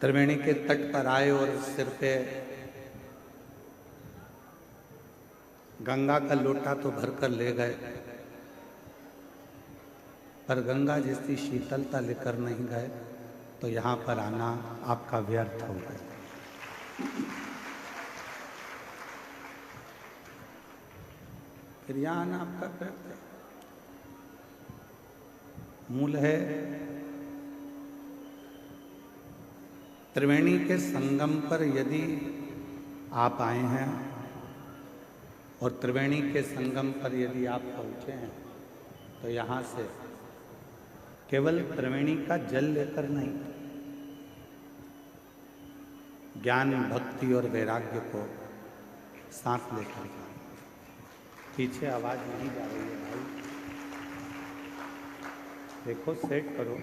त्रिवेणी के तट पर आए और सिर पे गंगा का लोटा तो भरकर ले गए, पर गंगा जैसी शीतलता लेकर नहीं गए, तो यहाँ पर आना आपका व्यर्थ हो गया। फिर यहाँ आना आपका व्यर्थ है। मूल है त्रिवेणी के संगम पर यदि आप आए हैं और त्रिवेणी के संगम पर यदि आप पहुँचे हैं, तो यहाँ से केवल त्रिवेणी का जल लेकर नहीं, ज्ञान, भक्ति और वैराग्य को साथ लेकर जाए। पीछे आवाज नहीं जा रही है भाई, देखो सेट करो।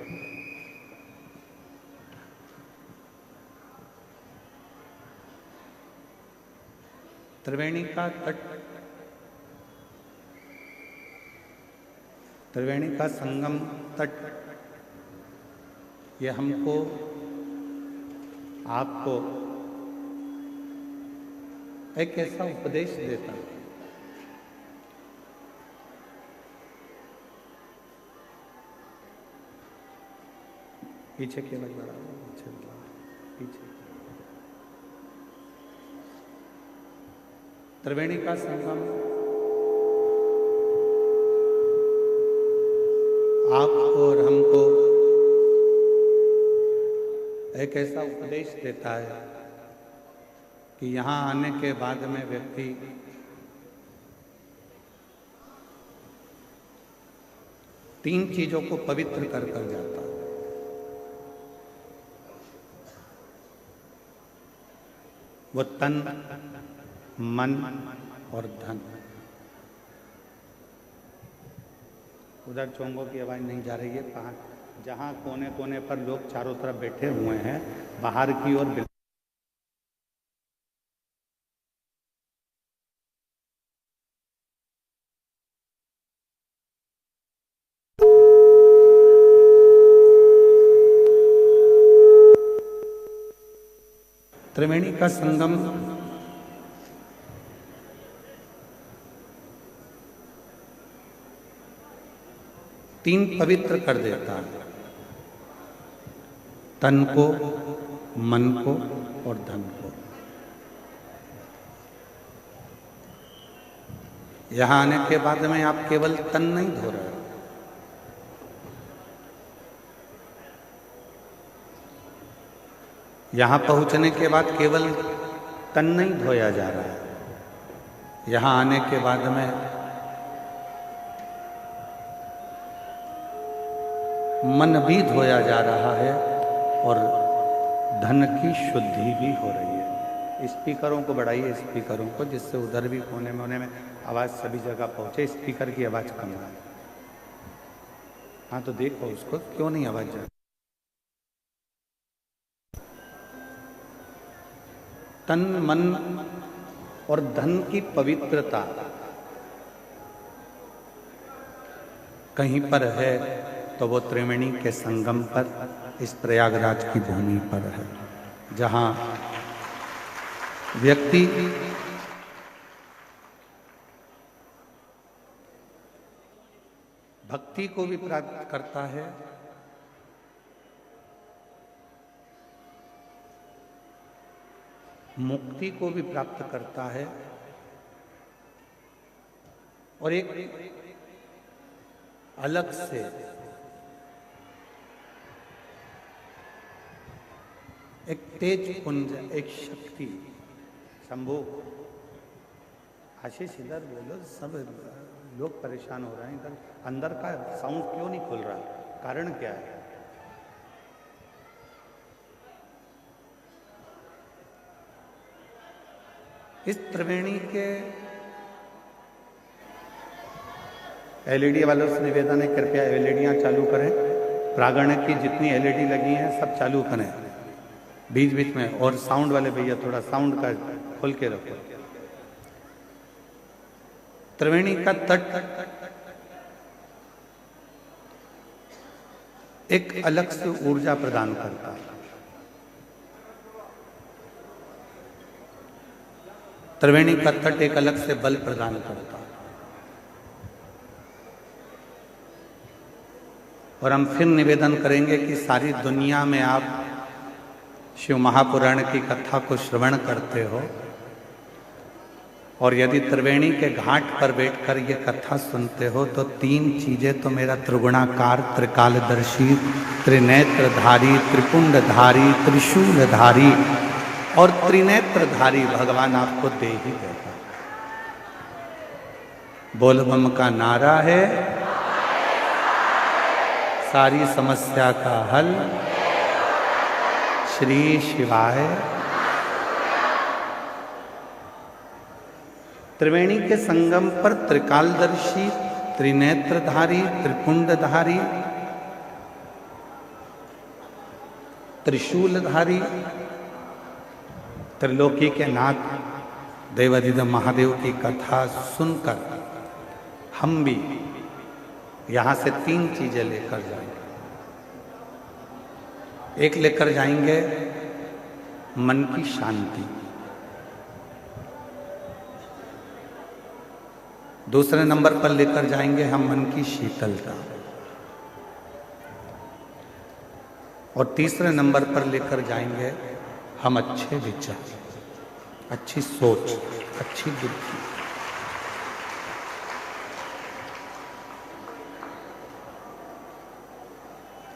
त्रिवेणी का तट, त्रिवेणी का संगम तट, ये हमको, आपको एक ऐसा उपदेश देता है। पीछे केवल बढ़ा, पीछे त्रिवेणी का संगम आपको और हमको एक ऐसा उपदेश देता है कि यहाँ आने के बाद में व्यक्ति तीन चीजों को पवित्र कर जाता है। वो तन, मन और धन। उधर चोंगों की आवाज नहीं जा रही है। कहाँ, जहाँ कोने कोने पर लोग चारों तरफ बैठे हुए हैं, बाहर की ओर त्रिवेणी का संगम तीन पवित्र कर देता है, तन को, मन को और धन को। यहां आने के बाद में आप केवल तन नहीं धो रहे, यहां पहुंचने के बाद केवल तन नहीं धोया जा रहा है, यहां आने के बाद में मन भी धोया जा रहा है और धन की शुद्धि भी हो रही है। स्पीकरों को बढ़ाइए, स्पीकरों को, जिससे उधर भी कोने में आवाज सभी जगह पहुंचे। स्पीकर की आवाज कम है। हाँ तो देखो उसको, क्यों नहीं आवाज जा रही। तन, मन और धन की पवित्रता कहीं पर है तो वो त्रिवेणी के संगम पर, इस प्रयागराज की भूमि पर है, जहां व्यक्ति भक्ति को भी प्राप्त करता है, मुक्ति को भी प्राप्त करता है, और एक अलग से एक तेज पुंज, एक शक्ति। शंभू, आशीष इधर बोलो, सब लोग परेशान हो रहे हैं। इधर अंदर का साउंड क्यों नहीं खुल रहा, कारण क्या है? इस त्रिवेणी के एलईडी वालों से निवेदन है, कृपया एलईडियां चालू करें। प्रांगण की जितनी एलईडी लगी हैं सब चालू करें बीच बीच में, और साउंड वाले भैया थोड़ा साउंड का खोल के रखो। त्रिवेणी का तट एक अलग से ऊर्जा प्रदान करता है। त्रिवेणी का तट एक अलग से बल प्रदान करता है। और हम फिर निवेदन करेंगे कि सारी दुनिया में आप शिव महापुराण की कथा को श्रवण करते हो, और यदि त्रिवेणी के घाट पर बैठकर ये कथा सुनते हो तो तीन चीजें तो मेरा त्रिगुणाकार, त्रिकालदर्शी, त्रिनेत्रधारी, त्रिपुंडधारी, त्रिशूलधारी और त्रिनेत्रधारी भगवान आपको दे ही देगा। बोल बम का नारा है, सारी समस्या का हल श्री शिवाय। त्रिवेणी के संगम पर त्रिकालदर्शी, त्रिनेत्रधारी, त्रिपुंडधारी, त्रिशूलधारी, त्रिलोकी के नाथ देवाधिदेव महादेव की कथा सुनकर हम भी यहां से तीन चीजें लेकर जाएंगे। एक लेकर जाएंगे मन की शांति, दूसरे नंबर पर लेकर जाएंगे हम मन की शीतलता, और तीसरे नंबर पर लेकर जाएंगे हम अच्छे विचार, अच्छी सोच, अच्छी बुद्धि।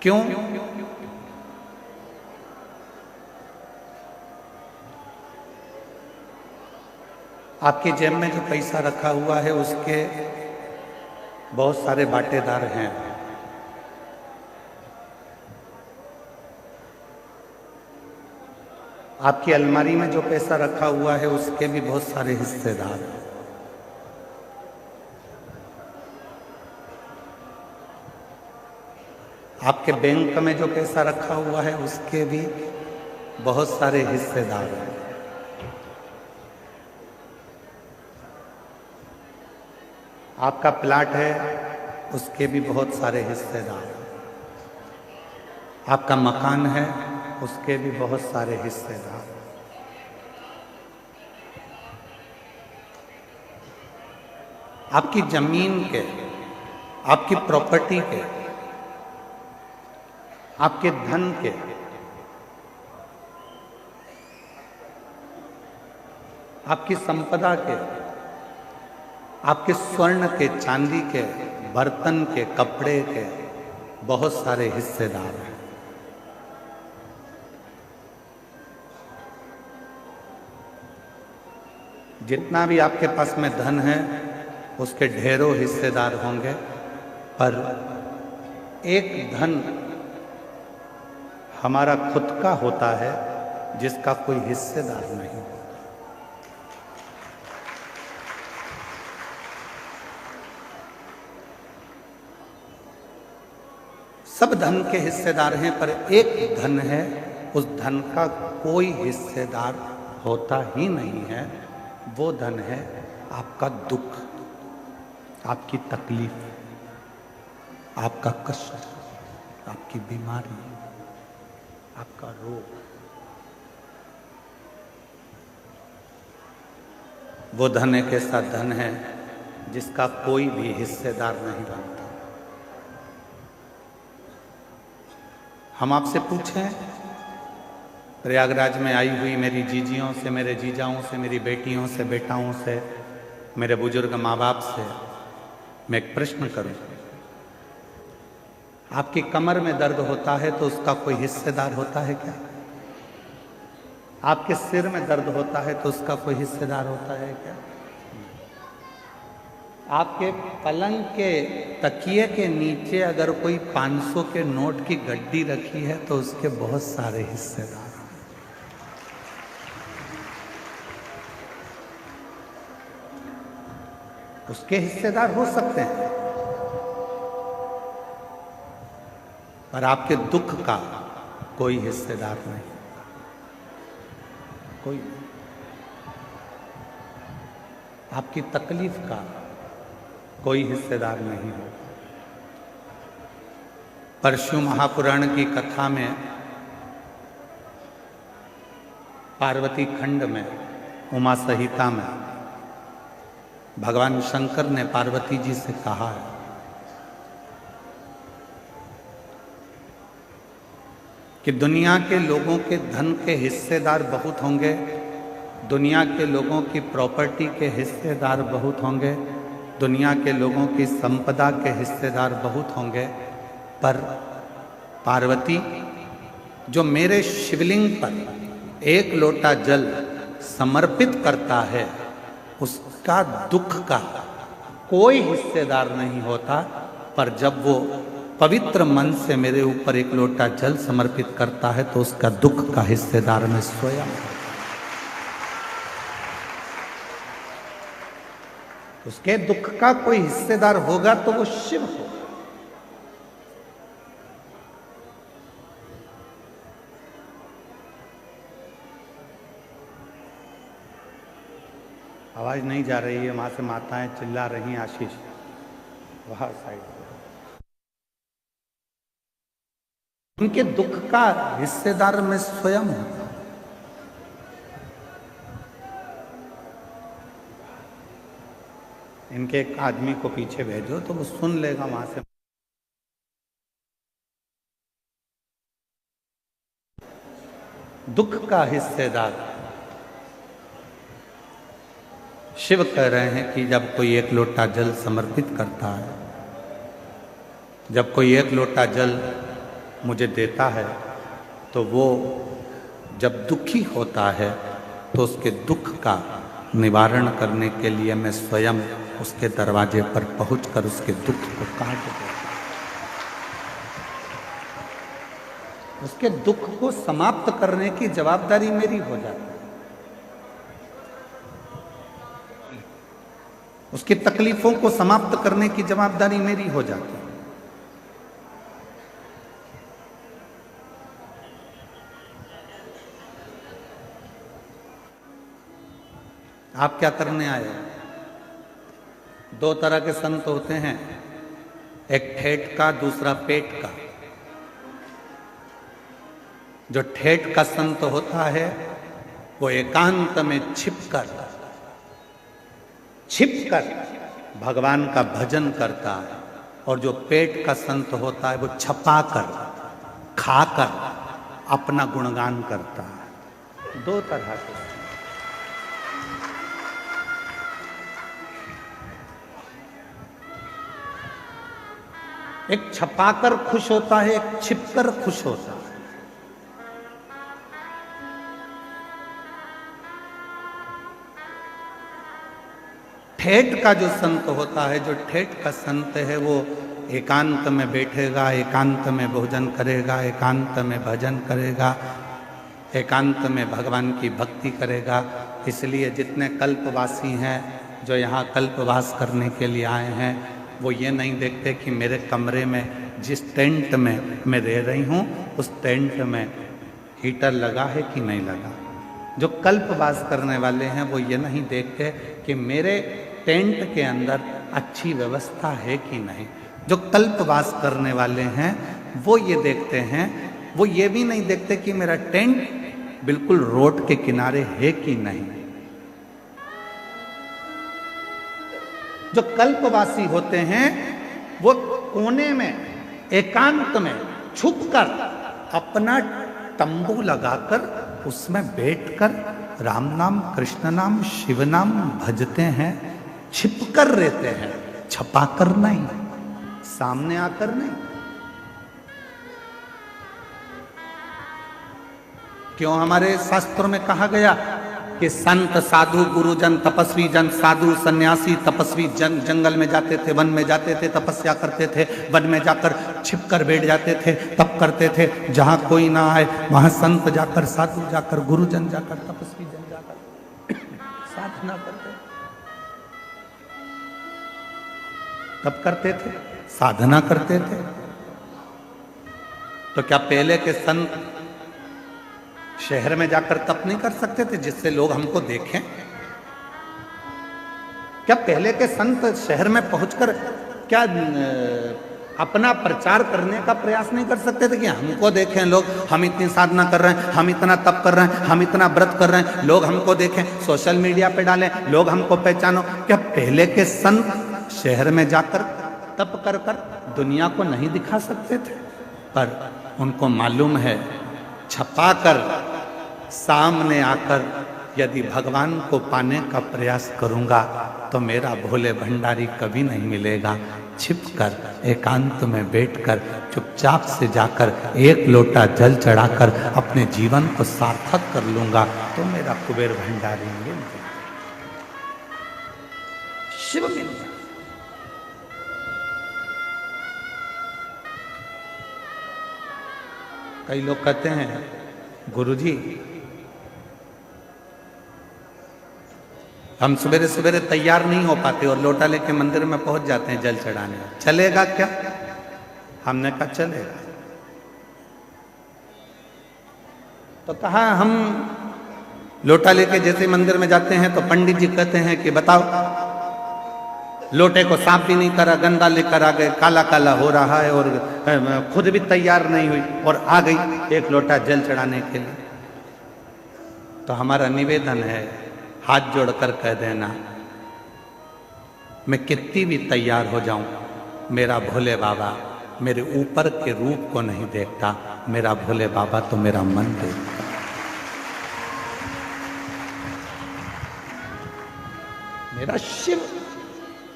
क्यों? आपकी जेब में जो पैसा रखा हुआ है उसके बहुत सारे बाटेदार हैं। आपकी अलमारी में जो पैसा रखा हुआ है उसके भी बहुत सारे हिस्सेदार हैं। आपके बैंक में जो पैसा रखा हुआ है उसके भी बहुत सारे हिस्सेदार हैं। आपका प्लाट है उसके भी बहुत सारे हिस्सेदार हैं। आपका मकान है उसके भी बहुत सारे हिस्सेदार। आपकी जमीन के, आपकी प्रॉपर्टी के, आपके धन के, आपकी संपदा के, आपके स्वर्ण के, चांदी के, बर्तन के, कपड़े के बहुत सारे हिस्सेदार हैं। जितना भी आपके पास में धन है उसके ढेरों हिस्सेदार होंगे, पर एक धन हमारा खुद का होता है जिसका कोई हिस्सेदार नहीं। सब धन के हिस्सेदार हैं, पर एक धन है, उस धन का कोई हिस्सेदार होता ही नहीं है। वो धन है आपका दुख, आपकी तकलीफ, आपका कष्ट, आपकी बीमारी, आपका रोग। वो धन एक ऐसा धन है जिसका कोई भी हिस्सेदार नहीं बनता। हम आपसे पूछें, प्रयागराज में आई हुई मेरी जीजियों से, मेरे जीजाओं से, मेरी बेटियों से, बेटाओं से, मेरे बुजुर्ग माँ बाप से मैं एक प्रश्न करूं, आपकी कमर में दर्द होता है तो उसका कोई हिस्सेदार होता है क्या? आपके सिर में दर्द होता है तो उसका कोई हिस्सेदार होता है क्या? आपके पलंग के तकिए के नीचे अगर कोई 500 के नोट की गड्डी रखी है तो उसके बहुत सारे हिस्सेदार हैं। उसके हिस्सेदार हो सकते हैं, पर आपके दुख का कोई हिस्सेदार नहीं, कोई नहीं। आपकी तकलीफ का कोई हिस्सेदार नहीं हो। परशु महापुराण की कथा में पार्वती खंड में उमा संहिता में भगवान शंकर ने पार्वती जी से कहा है कि दुनिया के लोगों के धन के हिस्सेदार बहुत होंगे, दुनिया के लोगों की प्रॉपर्टी के हिस्सेदार बहुत होंगे, दुनिया के लोगों की संपदा के हिस्सेदार बहुत होंगे, पर पार्वती जो मेरे शिवलिंग पर एक लोटा जल समर्पित करता है उसका दुख का कोई हिस्सेदार नहीं होता, पर जब वो पवित्र मन से मेरे ऊपर एक लोटा जल समर्पित करता है तो उसका दुख का हिस्सेदार मैं स्वयं। उसके दुख का कोई हिस्सेदार होगा तो वो शिव होगा। आवाज नहीं जा रही है, वहां से माताएं चिल्ला रही हैं, आशीष वहां साइड। उनके दुख का हिस्सेदार मैं स्वयं हूं। इनके एक आदमी को पीछे भेजो तो वो सुन लेगा वहां से। दुख का हिस्सेदार शिव कह रहे हैं कि जब कोई एक लोटा जल समर्पित करता है, जब कोई एक लोटा जल मुझे देता है, तो वो जब दुखी होता है तो उसके दुख का निवारण करने के लिए मैं स्वयं उसके दरवाजे पर पहुंचकर उसके दुख को काट देता हूं। उसके दुख को समाप्त करने की जवाबदारी मेरी हो जाती है। उसकी तकलीफों को समाप्त करने की जवाबदारी मेरी हो जाती है। आप क्या करने आए? दो तरह के संत होते हैं, एक ठेठ का, दूसरा पेट का। जो ठेठ का संत होता है वो एकांत में छिपकर भगवान का भजन करता है, और जो पेट का संत होता है वो छपाकर खाकर अपना गुणगान करता है। दो तरह के। एक छपाकर खुश होता है, एक छिपकर खुश होता है। ठेठ का जो संत होता है, जो ठेठ का संत है, वो एकांत में बैठेगा, एकांत में भोजन करेगा, एकांत में भजन करेगा, एकांत में भगवान की भक्ति करेगा। इसलिए जितने कल्पवासी हैं जो यहाँ कल्पवास करने के लिए आए हैं, वो ये नहीं देखते कि मेरे कमरे में जिस टेंट में मैं रह रही हूँ उस टेंट में हीटर लगा है कि नहीं लगा। जो कल्पवास करने वाले हैं वो ये नहीं देखते कि मेरे टेंट के अंदर अच्छी व्यवस्था है कि नहीं। जो कल्पवास करने वाले हैं वो ये देखते हैं, वो ये भी नहीं देखते कि मेरा टेंट बिल्कुल रोड के किनारे है कि नहीं। जो कल्पवासी होते हैं वो कोने में एकांत में छुपकर अपना तंबू लगाकर उसमें बैठकर राम नाम, कृष्ण नाम, शिव नाम भजते हैं, छिपकर रहते हैं, छपाकर नहीं, सामने आकर नहीं। क्यों हमारे शास्त्रों में कहा गया कि संत, साधु, गुरुजन, तपस्वी जन, साधु, सन्यासी, तपस्वी जन जंगल में जाते थे, वन में जाते थे, तपस्या करते थे, वन में जाकर छिपकर बैठ जाते थे, तप करते थे। जहां कोई ना आए वहां संत जाकर, साधु जाकर, गुरुजन जाकर, तपस्वी जन जाकर साधना करते, तप करते थे, साधना करते थे। तो क्या पहले के संत शहर में जाकर तप नहीं कर सकते थे जिससे लोग हमको देखें? क्या पहले के संत शहर में पहुंचकर क्या अपना प्रचार करने का प्रयास नहीं कर सकते थे कि हमको देखें लोग, हम इतनी साधना कर रहे हैं, हम इतना तप कर रहे हैं, हम इतना व्रत कर रहे हैं, लोग हमको देखें, सोशल मीडिया पे डालें, लोग हमको पहचानो। क्या पहले के संत शहर में जाकर तप कर कर दुनिया को नहीं दिखा सकते थे? पर उनको मालूम है छपाकर सामने आकर यदि भगवान को पाने का प्रयास करूंगा तो मेरा भोले भंडारी कभी नहीं मिलेगा। छिपकर एकांत में बैठकर चुपचाप से जाकर एक लोटा जल चढ़ाकर अपने जीवन को सार्थक कर लूंगा तो मेरा कुबेर भंडारी मिल जाएगा, शिव मिल जाएगा। कई लोग कहते हैं गुरुजी हम सवेरे सवेरे तैयार नहीं हो पाते और लोटा लेके मंदिर में पहुंच जाते हैं जल चढ़ाने, चलेगा क्या? हमने कहा चलेगा। तो कहा हम लोटा लेके जैसे मंदिर में जाते हैं तो पंडित जी कहते हैं कि बताओ, लोटे को साफ भी नहीं करा, गंदा लेकर आ गए, काला काला हो रहा है और खुद भी तैयार नहीं हुई और आ गई एक लोटा जल चढ़ाने के लिए। तो हमारा निवेदन है, हाथ जोड़कर कह देना, मैं कितनी भी तैयार हो जाऊं, मेरा भोले बाबा मेरे ऊपर के रूप को नहीं देखता, मेरा भोले बाबा तो मेरा मन देखता। मेरा शिव,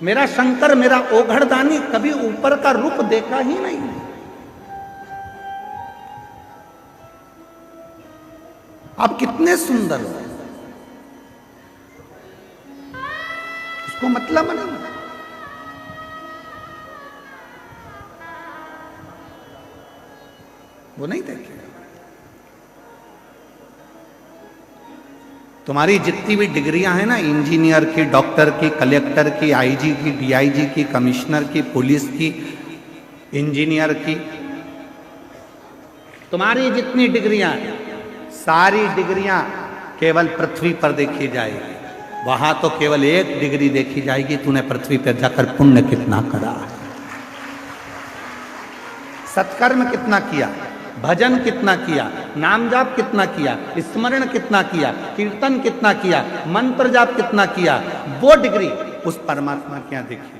मेरा शंकर, मेरा ओघड़दानी कभी ऊपर का रूप देखा ही नहीं। आप कितने सुंदर हो, उसको मतलब नहीं। वो नहीं देखेगा। तुम्हारी जितनी भी डिग्रियां हैं ना, इंजीनियर की, डॉक्टर की, कलेक्टर की, आईजी की, डीआईजी की, कमिश्नर की, पुलिस की, इंजीनियर की, तुम्हारी जितनी डिग्रियां, सारी डिग्रियां केवल पृथ्वी पर देखी जाएगी। वहां तो केवल एक डिग्री देखी जाएगी, तूने पृथ्वी पर जाकर पुण्य कितना करा, सत्कर्म कितना किया, भजन कितना किया, नाम जाप कितना किया, स्मरण कितना किया, कीर्तन कितना किया, मंत्र जाप कितना किया, वो डिग्री उस परमात्मा के यहां देखी।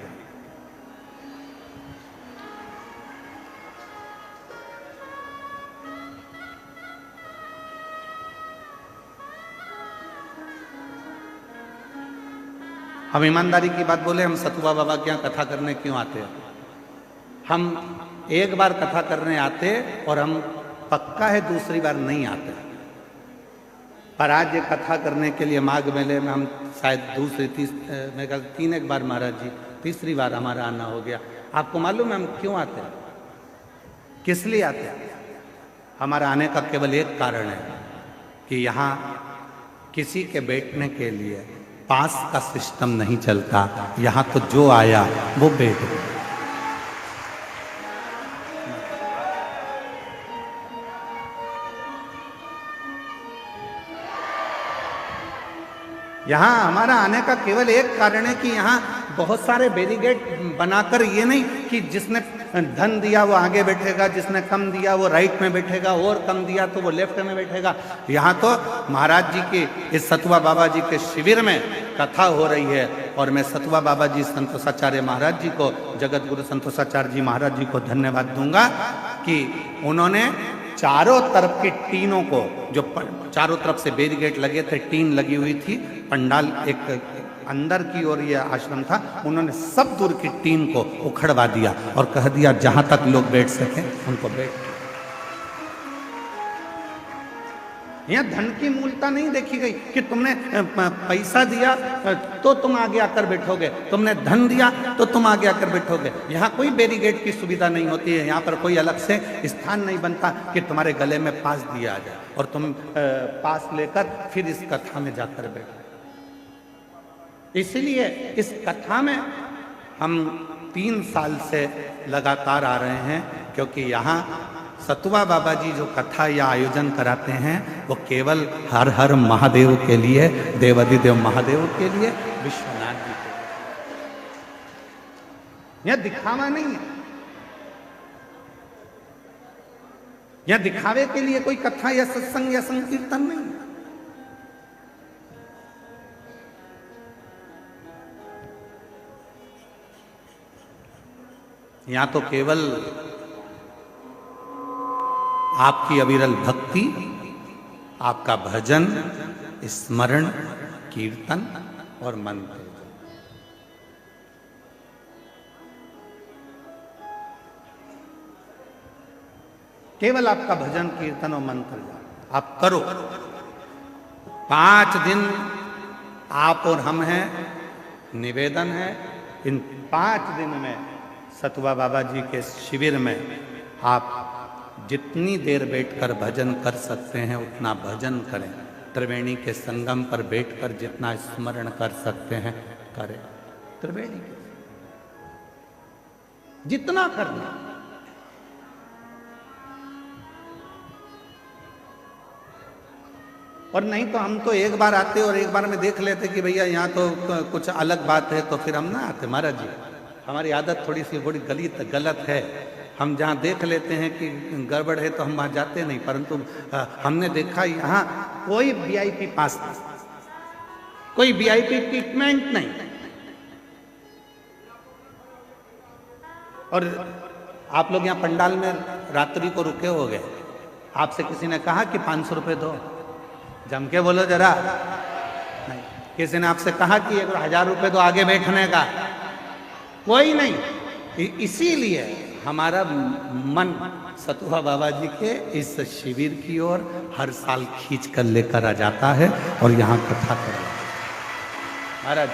हम ईमानदारी की बात बोले, हम सतुआ बाबा के यहाँ कथा करने क्यों आते हैं? हम एक बार कथा करने आते और हम पक्का है दूसरी बार नहीं आते। पर आज ये कथा करने के लिए माघ मेले में हम शायद मैं कहता 3 एक बार महाराज जी, तीसरी बार हमारा आना हो गया। आपको मालूम है हम क्यों आते हैं, किस लिए आते हैं? हमारा आने का केवल एक कारण है कि यहाँ किसी के बैठने के लिए पास का सिस्टम नहीं चलता, यहाँ तो जो आया वो बैठ गया। यहाँ हमारा आने का केवल एक कारण है कि यहाँ बहुत सारे बैरिकेड बनाकर, ये नहीं कि जिसने धन दिया वो आगे बैठेगा, जिसने कम दिया वो राइट में बैठेगा, और कम दिया तो वो लेफ्ट में बैठेगा। यहाँ तो महाराज जी के, इस सतुआ बाबा जी के शिविर में कथा हो रही है और मैं सतुआ बाबा जी संतोषाचार्य महाराज जी को, जगत गुरु संतोषाचार्य जी महाराज जी को धन्यवाद दूंगा कि उन्होंने चारों तरफ की टीनों को, जो चारों तरफ से बैरिकेड लगे थे, टीन लगी हुई थी, पंडाल एक अंदर की ओर ये आश्रम था, उन्होंने सब दूर की टीन को उखड़वा दिया और कह दिया जहां तक लोग बैठ सकें उनको बैठ। यहाँ धन की मूलता नहीं देखी गई कि तुमने पैसा दिया तो तुम आगे आकर बैठोगे, तुमने धन दिया तो तुम आगे आकर बैठोगे। यहाँ कोई बैरिकेड की सुविधा नहीं होती है, यहाँ पर कोई अलग से स्थान नहीं बनता कि तुम्हारे गले में पास दिया जाए और तुम पास लेकर फिर इस कथा में जाकर बैठो। इसलिए इस कथा में हम 3 साल से लगातार आ रहे हैं, क्योंकि यहाँ सतुआ बाबा जी जो कथा या आयोजन कराते हैं वो केवल हर हर महादेव के लिए, देवादिदेव महादेव के लिए, विश्वनाथ जी के लिए। यह दिखावा नहीं है। यह दिखावे के लिए कोई कथा या सत्संग या संकीर्तन नहीं। यहां तो केवल आपकी अविरल भक्ति, आपका भजन, स्मरण, कीर्तन और मंत्र। केवल आपका भजन, कीर्तन और मंत्र आप करो। 5 दिन आप और हम हैं, निवेदन है इन 5 दिन में सतुआ बाबा जी के शिविर में आप जितनी देर बैठकर भजन कर सकते हैं उतना भजन करें। त्रिवेणी के संगम पर बैठकर जितना स्मरण कर सकते हैं करें। त्रिवेणी के जितना करना। और नहीं तो हम तो एक बार आते और एक बार में देख लेते कि भैया यहाँ तो कुछ अलग बात है, तो फिर हम ना आते। महाराज जी, हमारी आदत थोड़ी सी बड़ी गलत है। हम जहाँ देख लेते हैं कि गड़बड़ है तो हम वहाँ जाते नहीं, परंतु हमने देखा यहाँ कोई वीआईपी पास नहीं, कोई वीआईपी ट्रीटमेंट नहीं। और आप लोग यहाँ पंडाल में रात्रि को रुके हो गए, आपसे किसी ने कहा कि 500 रुपये दो? जम के बोलो जरा। नहीं। किसी ने आपसे कहा कि 1000 रुपये दो आगे बैठने का? कोई नहीं। इसीलिए हमारा मन सतुआ बाबा जी के इस शिविर की ओर हर साल खींच कर लेकर आ जाता है और यहाँ कथा कर। महाराज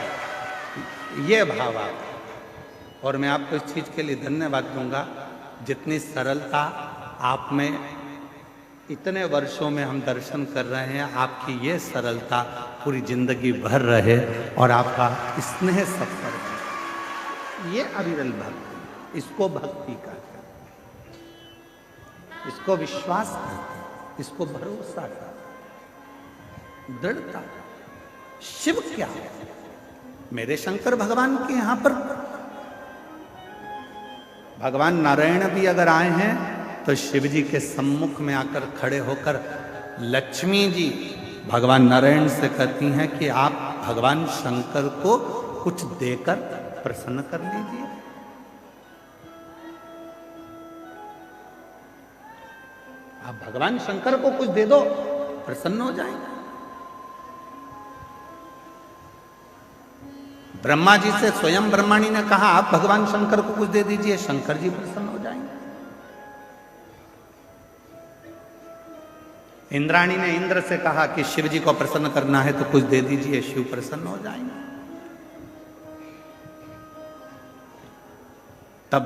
ये भाव आप, और मैं आपको इस चीज के लिए धन्यवाद दूंगा, जितनी सरलता आप में इतने वर्षों में हम दर्शन कर रहे हैं, आपकी ये सरलता पूरी जिंदगी भर रहे और आपका स्नेह सफर ये अविरल भक्ति, इसको भक्ति कहते हैं, इसको विश्वास कहते हैं, इसको भरोसा कहते हैं, दृढ़ता। शिव क्या है? मेरे शंकर भगवान के यहां पर भगवान नारायण भी अगर आए हैं तो शिव जी के सम्मुख में आकर खड़े होकर लक्ष्मी जी भगवान नारायण से कहती हैं कि आप भगवान शंकर को कुछ देकर प्रसन्न कर लीजिए। आप भगवान शंकर को कुछ दे दो, प्रसन्न हो जाएंगे। ब्रह्मा जी से स्वयं ब्रह्माणी ने कहा आप भगवान शंकर को कुछ दे दीजिए, शंकर जी प्रसन्न हो जाएंगे। इंद्राणी ने इंद्र से कहा कि शिव जी को प्रसन्न करना है तो कुछ दे दीजिए, शिव प्रसन्न हो जाएंगे। तब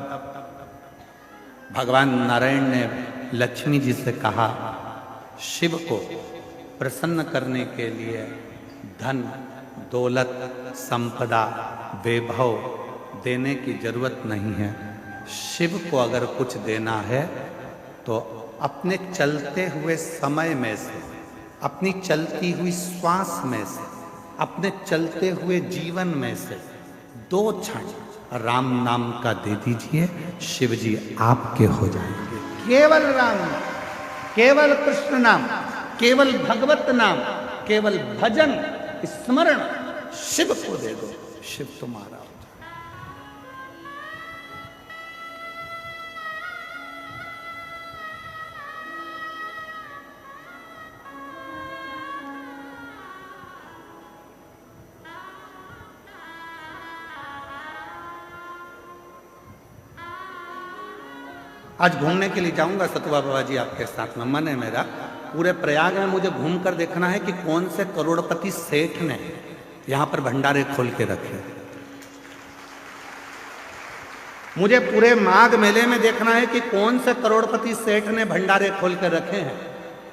भगवान नारायण ने लक्ष्मी जी से कहा शिव को प्रसन्न करने के लिए धन, दौलत, संपदा, वैभव देने की जरूरत नहीं है। शिव को अगर कुछ देना है तो अपने चलते हुए समय में से, अपनी चलती हुई श्वास में से, अपने चलते हुए जीवन में से 2 क्षण राम नाम का दे दीजिए, शिव जी आपके हो जाएंगे। केवल राम नाम, केवल कृष्ण नाम, केवल भगवत नाम, केवल भजन स्मरण शिव को दे दो, शिव तुम्हारा हो जाए। आज घूमने के लिए जाऊंगा सतुआ बाबा जी आपके साथ में, मन है मेरा। पूरे प्रयाग में मुझे घूमकर देखना है कि कौन से करोड़पति सेठ ने यहां पर भंडारे खोल के रखे। मुझे पूरे माघ मेले में देखना है कि कौन से करोड़पति सेठ ने भंडारे खोल के रखे हैं।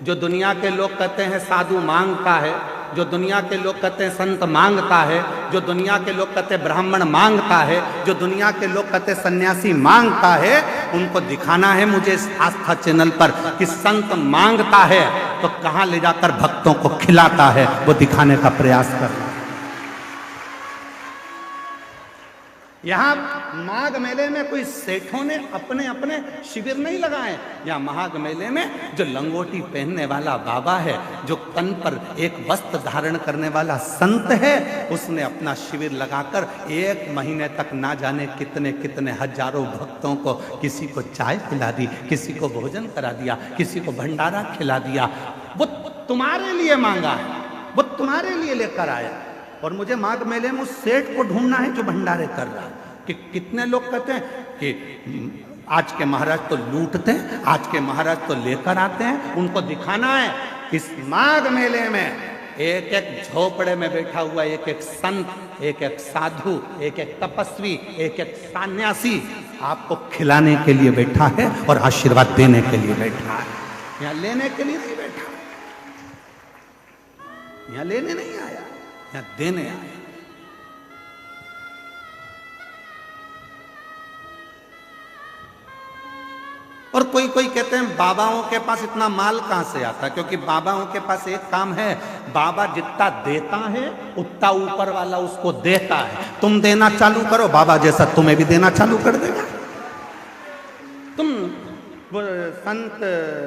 जो दुनिया के लोग कहते हैं साधु मांगता है, जो दुनिया के लोग कहते हैं संत मांगता है, जो दुनिया के लोग कहते हैं ब्राह्मण मांगता है, जो दुनिया के लोग कहते हैं सन्यासी मांगता है, उनको दिखाना है मुझे इस आस्था चैनल पर कि संत मांगता है तो कहां ले जाकर भक्तों को खिलाता है, वो दिखाने का प्रयास करना। यहाँ माघ मेले में कोई सेठों ने अपने अपने शिविर नहीं लगाए। यहाँ माघ मेले में जो लंगोटी पहनने वाला बाबा है, जो तन पर एक वस्त्र धारण करने वाला संत है, उसने अपना शिविर लगाकर 1 महीने तक ना जाने कितने कितने हजारों भक्तों को, किसी को चाय पिला दी, किसी को भोजन करा दिया, किसी को भंडारा खिला दिया। वो तुम्हारे लिए मांगा है, वो तुम्हारे लिए लेकर आया। और मुझे माघ मेले में उस सेठ को ढूंढना है जो भंडारे कर रहा है। कि कितने लोग कहते हैं कि आज के महाराज तो लूटते हैं, आज के महाराज तो लेकर आते हैं, उनको दिखाना है। इस माघ मेले में एक एक झोपड़े में बैठा हुआ एक एक संत, एक एक साधु, एक एक तपस्वी, एक एक सन्यासी आपको खिलाने के लिए बैठा है और आशीर्वाद देने के लिए बैठा है। यहाँ लेने के लिए नहीं बैठा, यहाँ लेने नहीं आया, यहाँ देने आया। और कोई कोई कहते हैं बाबाओं के पास इतना माल कहां से आता है, क्योंकि बाबाओं के पास एक काम है, बाबा जितना देता है उतना ऊपर वाला उसको देता है। तुम देना चालू करो, बाबा जैसा तुम्हें भी देना चालू कर देगा। तुम संत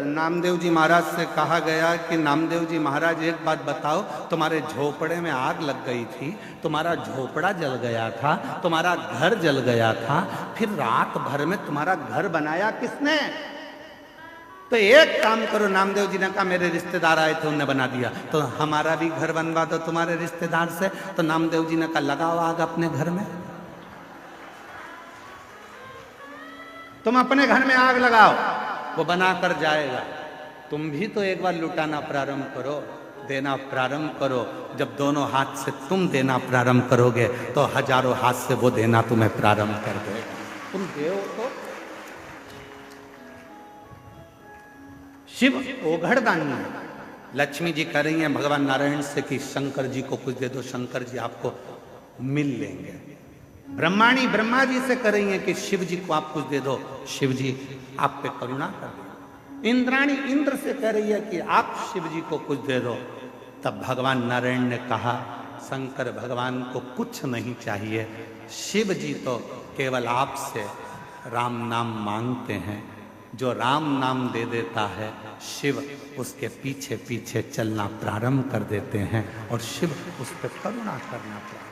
नामदेव जी महाराज से कहा गया कि नामदेव जी महाराज एक बात बताओ, तुम्हारे झोपड़े में आग लग गई थी, तुम्हारा झोपड़ा जल गया था, तुम्हारा घर जल गया था, फिर रात भर में तुम्हारा घर बनाया किसने? तो एक काम करो, नामदेव जी ने कहा मेरे रिश्तेदार आए थे उन्होंने बना दिया, तो हमारा भी घर बनवा दो तुम्हारे रिश्तेदार से। तो नामदेव जी ने कहा लगाओ आग अपने घर में, तुम अपने घर में आग लगाओ, वो बना कर जाएगा। तुम भी तो एक बार लुटाना प्रारंभ करो, देना प्रारंभ करो। जब दोनों हाथ से तुम देना प्रारंभ करोगे तो हजारों हाथ से वो देना तुम्हें प्रारंभ कर देगा। तुम देव तो शिव ओघड़दानी है। लक्ष्मी जी कह रही हैं भगवान नारायण से कि शंकर जी को कुछ दे दो, शंकर जी आपको मिल लेंगे। ब्रह्माणी ब्रह्मा जी से कर रही हैं कि शिव जी को आप कुछ दे दो, शिव जी आप पे करुणा कर दो। इंद्राणी इंद्र से कह रही है कि आप शिव जी को कुछ दे दो। तब भगवान नारायण ने कहा शंकर भगवान को कुछ नहीं चाहिए, शिव जी तो केवल आपसे राम नाम मांगते हैं। जो राम नाम दे देता है शिव उसके पीछे पीछे चलना प्रारंभ कर देते हैं और शिव उस पर करुणा करना प्रारंभ।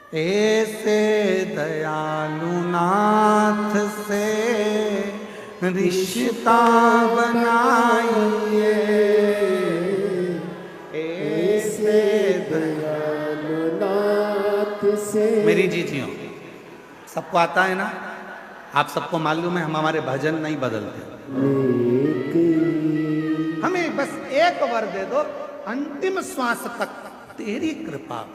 ऐसे दयालु नाथ से रिश्ता बनाइए, ऐसे दयालु नाथ से। मेरी जीजियों, सबको आता है ना? आप सबको मालूम है हम हमारे भजन नहीं बदलते। हमें बस एक वर दे दो, अंतिम श्वास तक तेरी कृपा,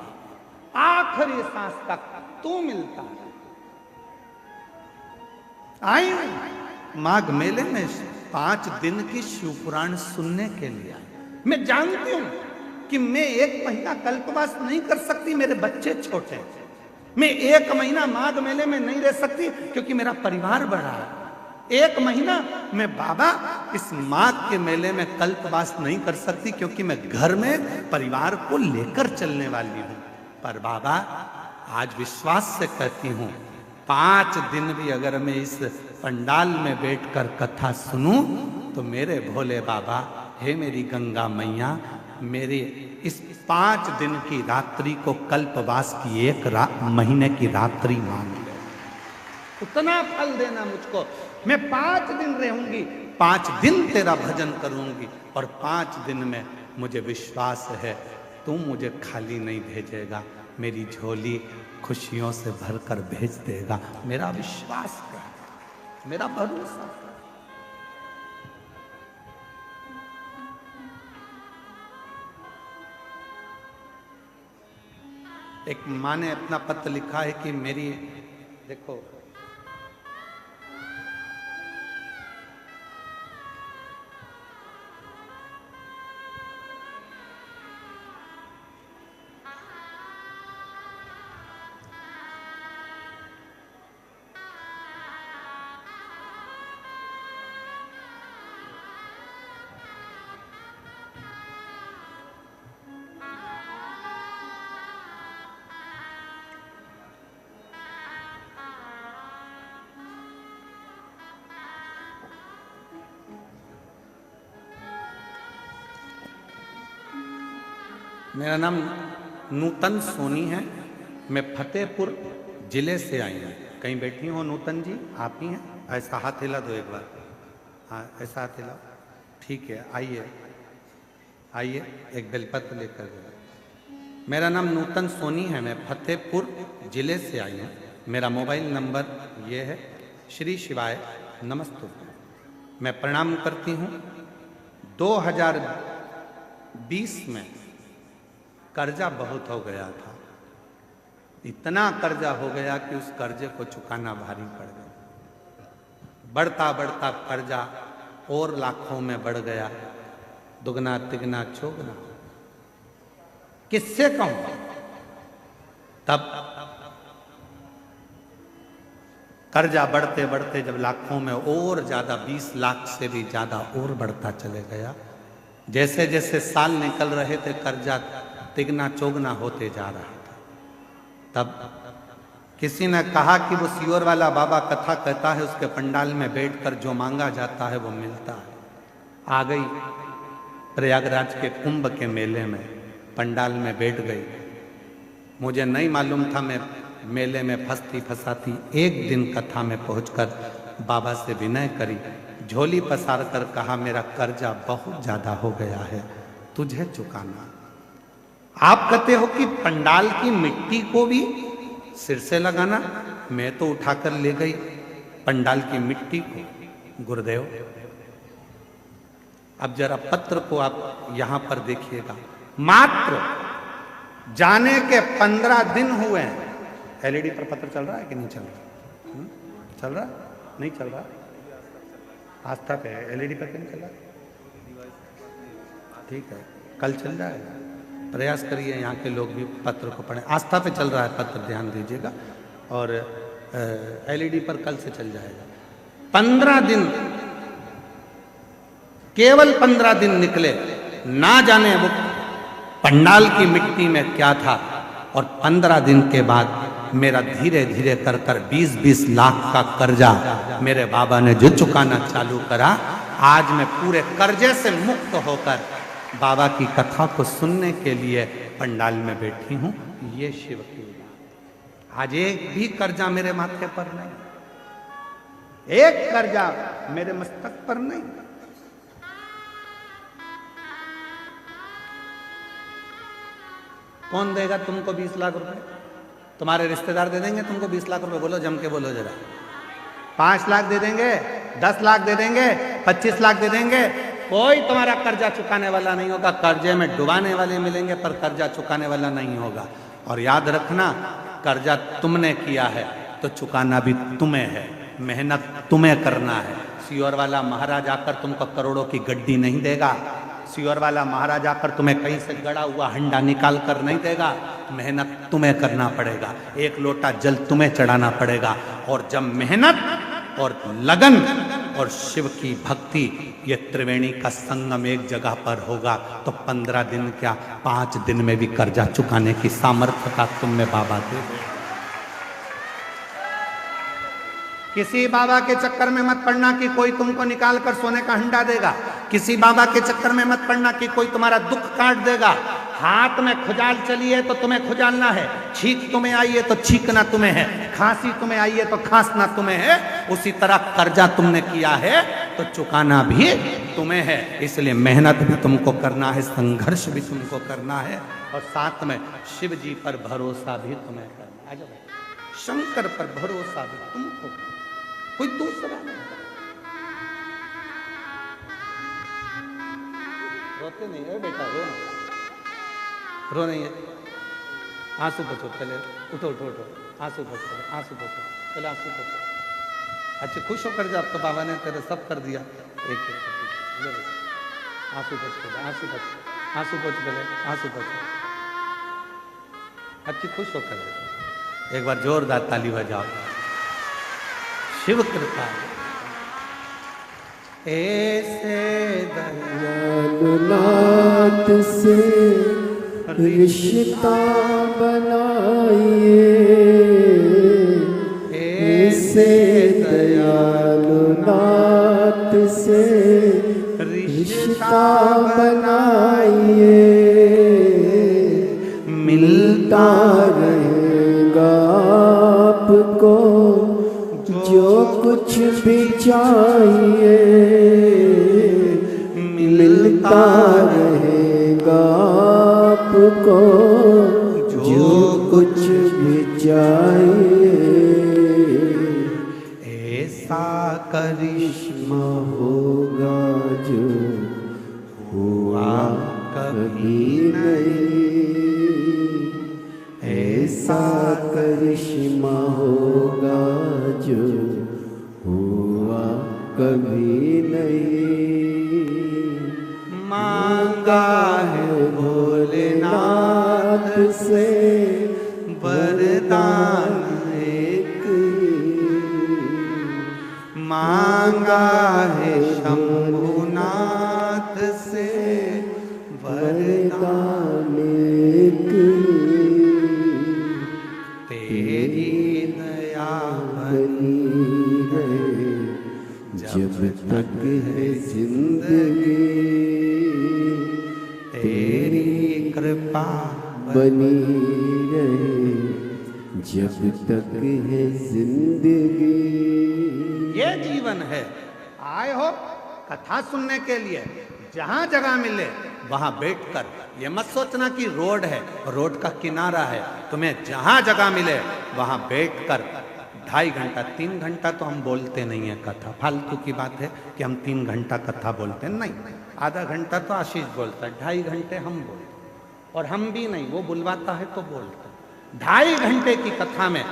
आखिरी सांस तक तू मिलता है। आई माघ मेले में 5 दिन की शिव पुराण सुनने के लिए आई। मैं जानती हूं कि मैं 1 महीना कल्पवास नहीं कर सकती, मेरे बच्चे छोटे हैं। मैं 1 महीना माघ मेले में नहीं रह सकती क्योंकि मेरा परिवार बड़ा है। 1 महीना मैं बाबा इस माघ के मेले में कल्पवास नहीं कर सकती क्योंकि मैं घर में परिवार को लेकर चलने वाली हूं। पर बाबा आज विश्वास से कहती हूं 5 दिन भी अगर मैं इस पंडाल में बैठकर कथा सुनूं तो मेरे भोले बाबा, हे मेरी गंगा मैया, मेरे इस 5 दिन की रात्रि को कल्पवास की 1 महीने की रात्रि मान ले, उतना फल देना मुझको। मैं 5 दिन रहूंगी, 5 दिन तेरा भजन करूंगी और 5 दिन में मुझे विश्वास है तू मुझे खाली नहीं भेजेगा, मेरी झोली खुशियों से भरकर भेज देगा। मेरा विश्वास है, मेरा भरोसा। एक माँ ने अपना पत्र लिखा है कि मेरी, देखो मेरा नाम नूतन सोनी है। मैं फतेहपुर जिले से आई हूँ। कहीं बैठी हो नूतन जी? आप ही हैं? ऐसा हाथ हिला दो एक बार। हाँ, ऐसा हाथ हिलाओ। ठीक है, आइए आइए, एक बेलपत्र लेकर जाओ। मेरा नाम नूतन सोनी है। मैं फतेहपुर जिले से आई हूँ। मेरा मोबाइल नंबर ये है। श्री शिवाय नमस्तु। मैं प्रणाम करती हूँ। 2020 में कर्जा बहुत हो गया था। इतना कर्जा हो गया कि उस कर्जे को चुकाना भारी पड़ गया। बढ़ता बढ़ता कर्जा और लाखों में बढ़ गया, दुगना तिगना चौगना। किससे कहूं? तब कर्जा बढ़ते बढ़ते जब लाखों में और ज्यादा, 20 लाख से भी ज्यादा और बढ़ता चले गया। जैसे जैसे साल निकल रहे थे कर्जा तिगना चौगना होते जा रहा था। तब किसी ने कहा कि वो सियोर वाला बाबा कथा कहता है, उसके पंडाल में बैठकर जो मांगा जाता है वो मिलता है। आ गई प्रयागराज के कुंभ के मेले में, पंडाल में बैठ गई। मुझे नहीं मालूम था, मैं मेले में फंसती फंसाती एक दिन कथा में पहुंचकर बाबा से विनय करी, झोली पसार कर कहा, मेरा कर्जा बहुत ज्यादा हो गया है, तुझे चुकाना। आप कहते हो कि पंडाल की मिट्टी को भी सिर से लगाना। मैं तो उठाकर ले गई पंडाल की मिट्टी को। गुरुदेव, अब जरा पत्र को आप यहां पर देखिएगा। मात्र जाने के 15 दिन हुए हैं। एलईडी पर पत्र चल रहा है कि नहीं चल रहा? चल रहा? नहीं चल रहा? आस्था पे है, एलईडी पर क्यों चल रहा? ठीक है, कल चल जाएगा। प्रयास करिए यहाँ के लोग भी पत्र को पढ़ें। आस्था पे चल रहा है पत्र, ध्यान दीजिएगा। और एलईडी पर कल से चल जाएगा। 15 दिन, केवल 15 दिन निकले। ना जाने वो पंडाल की मिट्टी में क्या था। और 15 दिन के बाद मेरा धीरे धीरे कर कर 20-20 लाख का कर्जा मेरे बाबा ने जो चुकाना चालू करा। आज मैं पूरे कर्जे से मुक्त होकर बाबा की कथा को सुनने के लिए पंडाल में बैठी हूं। ये शिव की बात। आज एक भी कर्जा मेरे माथे पर नहीं, एक कर्जा मेरे मस्तक पर नहीं। कौन देगा तुमको 20 लाख रुपए? तुम्हारे रिश्तेदार दे देंगे तुमको 20 लाख रुपए? बोलो, जम के बोलो जरा। 5 लाख दे देंगे, 10 लाख दे देंगे, 25 लाख दे देंगे। कोई तुम्हारा कर्जा चुकाने वाला नहीं होगा। कर्जे में डुबाने वाले मिलेंगे पर कर्जा चुकाने वाला नहीं होगा। और याद रखना, कर्जा तुमने किया है तो चुकाना भी तुम्हें है। मेहनत तुम्हें करना है। सियोर वाला महाराज आकर तुमको करोड़ों की गड्डी नहीं देगा। सियोर वाला महाराज आकर तुम्हें कहीं से गड़ा हुआ हंडा निकाल कर नहीं देगा। मेहनत तुम्हें करना पड़ेगा। एक लोटा जल तुम्हें चढ़ाना पड़ेगा। और जब मेहनत और लगन और शिव की भक्ति, ये त्रिवेणी का संगम एक जगह पर होगा तो 15 दिन क्या 5 दिन में भी कर्जा चुकाने की सामर्थ्यता तुम में बाबा दे। किसी बाबा के चक्कर में मत पड़ना कि कोई तुमको निकाल कर सोने का हंडा देगा। किसी बाबा के चक्कर में मत पड़ना कि कोई तुम्हारा दुख काट देगा। हाथ में खुजाल चली है तो तुम्हें खुजालना है। छींक तुम्हें आई है तो छींकना तुम्हें है। खांसी तुम्हें आई है तो खांसना तुम्हें है। उसी तरह कर्जा तुमने किया है तो चुकाना भी तुम्हें है। इसलिए मेहनत भी तुमको करना है, संघर्ष भी तुमको करना है, और साथ में शिव जी पर भरोसा भी तुम्हें करना है। शंकर पर भरोसा भी तुमको, कोई दूसरा नहीं। रोते नहीं है बेटा, रो नहीं, रो नहीं है। आंसू बचो पहले, उठो उठो उठो, आंसू बचो, आंसू बचो पहले, आंसू बचो। अच्छे खुश होकर जा, अब तो बाबा ने तेरे सब कर दिया। एक आंसू बचो, आंसू बचो, आंसू बचो पहले, आंसू बचो। अच्छी खुश होकर एक बार जोरदार ताली बजाओ। शिव कृपा ऐसे दयालुनाथ से रिश्ता बनाइए, ऐसे दयालुनाथ से रिश्ता बनाइए। मिलता रहेगा आपको जो कुछ भी चाहिए, मिलता रहेगा आपको जो कुछ भी चाहिए। ऐसा करिश्मा होगा जो हुआ कभी नहीं, ऐसा करिश्मा होगा जो हुआ कभी नहीं। मांगा है भोलेनाथ से वरदान एक ही, मांगा है शंभुनाथ से वरदान एक ही। तेरी दया बनी रहे जब तक है जिंदगी, तेरी कृपा बनी रहे जब तक है जिंदगी। ये जीवन है। आए हो कथा सुनने के लिए, जहां जगह मिले वहां बैठकर, ये मत सोचना कि रोड है, रोड का किनारा है, तुम्हें जहां जगह मिले वहां बैठकर 2.5 घंटा 3 घंटा तो हम बोलते नहीं है कथा, फालतू की बात है कि हम 3 घंटा कथा बोलते हैं, नहीं, आधा घंटा तो आशीष बोलता है, 2.5 घंटे हम बोलते, और हम भी नहीं, वो बुलवाता है तो बोलते। 2.5 घंटे की कथा में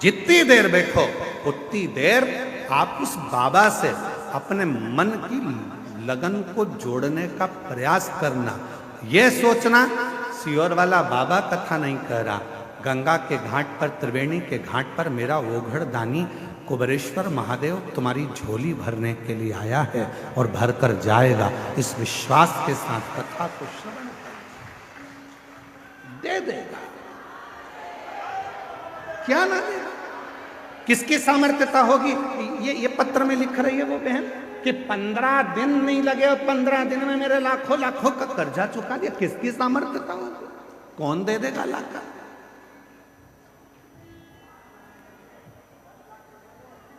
जितनी देर बैठो उतनी देर आप उस बाबा से अपने मन की लगन को जोड़ने का प्रयास करना। यह सोचना सियोर वाला बाबा कथा नहीं कह रहा, गंगा के घाट पर, त्रिवेणी के घाट पर मेरा ओघड़ दानी कुबेरेश्वर महादेव तुम्हारी झोली भरने के लिए आया है और भर कर जाएगा। इस विश्वास के साथ कथा को श्रवण दे देगा, क्या ना देगा। किसकी सामर्थ्यता होगी? ये पत्र में लिख रही है वो बहन कि 15 दिन नहीं लगे और 15 दिन में मेरे लाखों लाखों का कर्जा चुका दिया। किसकी सामर्थ्यता होगी? कौन दे देगा लाख?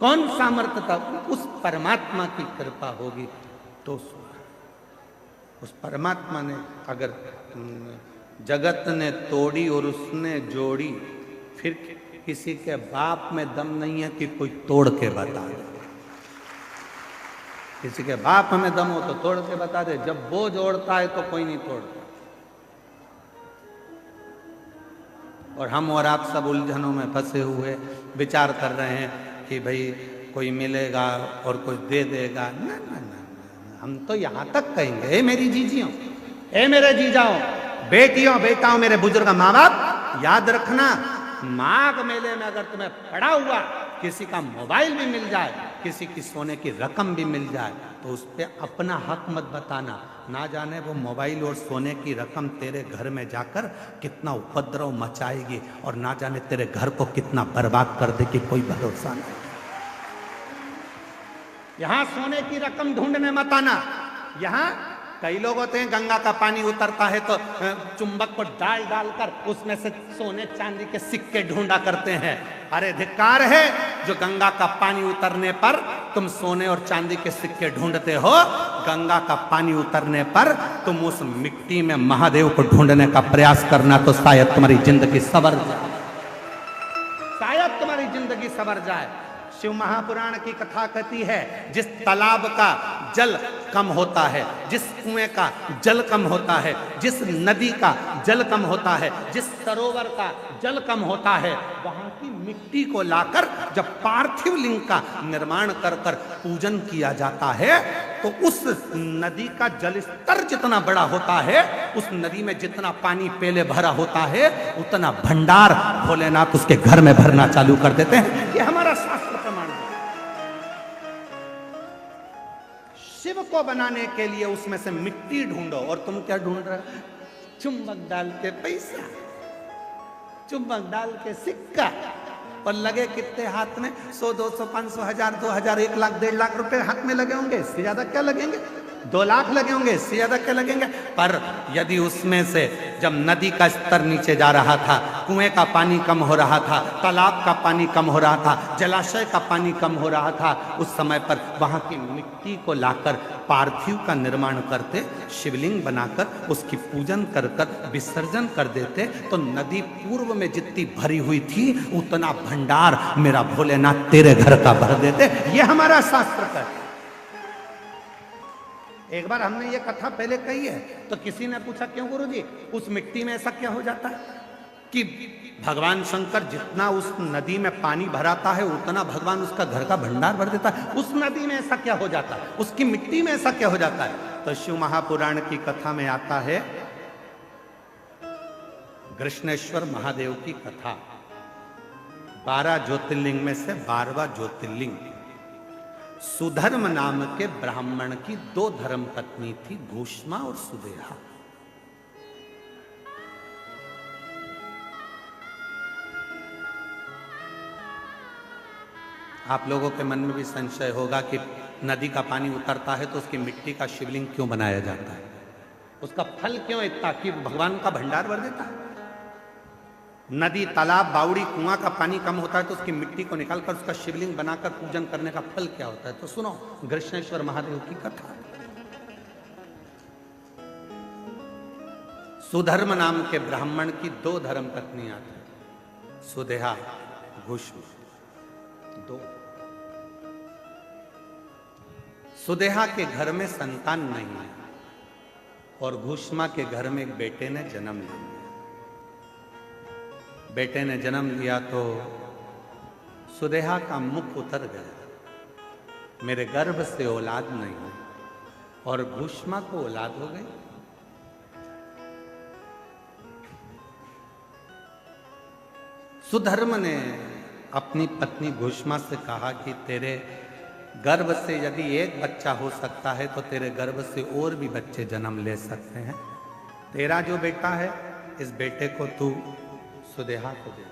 कौन सामर्थ्यता? उस परमात्मा की कृपा होगी तो उस परमात्मा ने अगर जगत ने तोड़ी और उसने जोड़ी, फिर किसी के बाप में दम नहीं है कि कोई तोड़ के बता दे। किसी के बाप में दम हो तो तोड़ के बता दे, जब वो जोड़ता है तो कोई नहीं तोड़ता। और हम और आप सब उलझनों में फंसे हुए विचार कर रहे हैं कि भाई कोई मिलेगा और कुछ दे देगा। ना ना ना, हम तो यहां तक कहेंगे, ए मेरी जीजियों, ए मेरे जीजाओं, बेटियों बेटाओं, मेरे बुजुर्ग माँ बाप, याद रखना, माघ मेले में अगर तुम्हें पड़ा हुआ किसी का मोबाइल भी मिल जाए, किसी की सोने की रकम भी मिल जाए, तो उस पर अपना हक मत बताना। ना जाने वो मोबाइल और सोने की रकम तेरे घर में जाकर कितना उपद्रव मचाएगी और ना जाने तेरे घर को कितना बर्बाद कर देगी, कोई भरोसा नहीं। यहां सोने की रकम ढूंढने मत आना। यहां कई लोग होते हैं, गंगा का पानी उतरता है तो चुंबक को डाल डालकर उसमें से सोने चांदी के सिक्के ढूंढा करते हैं। अरे धिक्कार है जो गंगा का पानी उतरने पर तुम सोने और चांदी के सिक्के ढूंढते हो। गंगा का पानी उतरने पर तुम उस मिट्टी में महादेव को ढूंढने का प्रयास करना, तो शायद तुम्हारी जिंदगी संवर जाए, शायद तुम्हारी जिंदगी संवर जाए। शिव महापुराण की कथा कहती है, जिस तालाब का जल कम होता है, जिस कुएं का जल कम होता है, जिस नदी का जल कम होता है, जिस सरोवर का जल कम होता है, वहां की मिट्टी को लाकर जब पार्थिव लिंग का निर्माण कर कर पूजन किया जाता है, तो उस नदी का जल स्तर जितना बड़ा होता है, उस नदी में जितना पानी पहले भरा होता है, उतना भंडार भोलेनाथ उसके घर में भरना चालू कर देते हैं। ये हमारा शास्त्र प्रमाण है। शिव को बनाने के लिए उसमें से मिट्टी ढूंढो, और तुम क्या ढूंढ रहे हो? चुंबक डाल के पैसा, चुंबक डाल के सिक्का, और लगे कितने हाथ में? 100, 200, 500, 1000, 2000, 1 लाख, 1.5 लाख रुपए हाथ में लगे होंगे, इससे ज्यादा क्या लगेंगे? 2 लाख लगे होंगे, इससे ज्यादा क्या लगेंगे। पर यदि उसमें से जब नदी का स्तर नीचे जा रहा था, कुएं का पानी कम हो रहा था, तालाब का पानी कम हो रहा था, जलाशय का पानी कम हो रहा था, उस समय पर वहां की मिट्टी को लाकर पार्थिव का निर्माण करते, शिवलिंग बनाकर उसकी पूजन कर कर विसर्जन कर देते, तो नदी पूर्व में जितनी भरी हुई थी उतना भंडार मेरा भोलेनाथ तेरे घर का भर देते। ये हमारा शास्त्र का है। एक बार हमने ये कथा पहले कही है, तो किसी ने पूछा क्यों गुरुजी, उस मिट्टी में ऐसा क्या हो जाता है कि भगवान शंकर जितना उस नदी में पानी भराता है उतना भगवान उसका घर का भंडार भर देता है, उस नदी में ऐसा क्या हो जाता है, उसकी मिट्टी में ऐसा क्या हो जाता है। तो शिव महापुराण की कथा में आता है कृष्णेश्वर महादेव की कथा, 12 ज्योतिर्लिंग में से 12वां ज्योतिर्लिंग। सुधर्म नाम के ब्राह्मण की 2 धर्म पत्नी थी, घूष्मा और सुदेहा। आप लोगों के मन में भी संशय होगा कि नदी का पानी उतरता है तो उसकी मिट्टी का शिवलिंग क्यों बनाया जाता है, उसका फल क्यों इतना कि भगवान का भंडार भर देता है। नदी, तालाब, बावड़ी, कुआं का पानी कम होता है तो उसकी मिट्टी को निकालकर उसका शिवलिंग बनाकर पूजन करने का फल क्या होता है। तो सुनो कृष्णेश्वर महादेव की कथा। सुधर्म नाम के ब्राह्मण की 2 धर्म पत्नियां थी, सुदेहा, घूष्मा, 2। सुदेहा के घर में संतान नहीं है और घूष्मा के घर में एक बेटे ने जन्म लिया। बेटे ने जन्म लिया तो सुदेहा का मुख उतर गया, मेरे गर्भ से औलाद नहीं हुई, और घूष्मा को औलाद हो गई। सुधर्म ने अपनी पत्नी घूष्मा से कहा कि तेरे गर्भ से यदि एक बच्चा हो सकता है तो तेरे गर्भ से और भी बच्चे जन्म ले सकते हैं। तेरा जो बेटा है इस बेटे को तू सुदेहा को दे।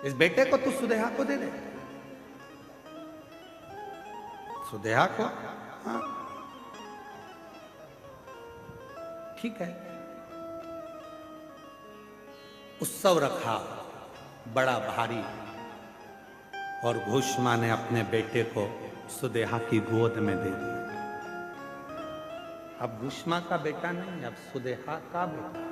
इस बेटे को तू सुदेहा को दे दे। सुदेहा को, हाँ ठीक है। उत्सव रखा बड़ा भारी और घूष्मा ने अपने बेटे को सुदेहा की गोद में दे दिया। अब घूष्मा का बेटा नहीं, अब सुदेहा का बेटा।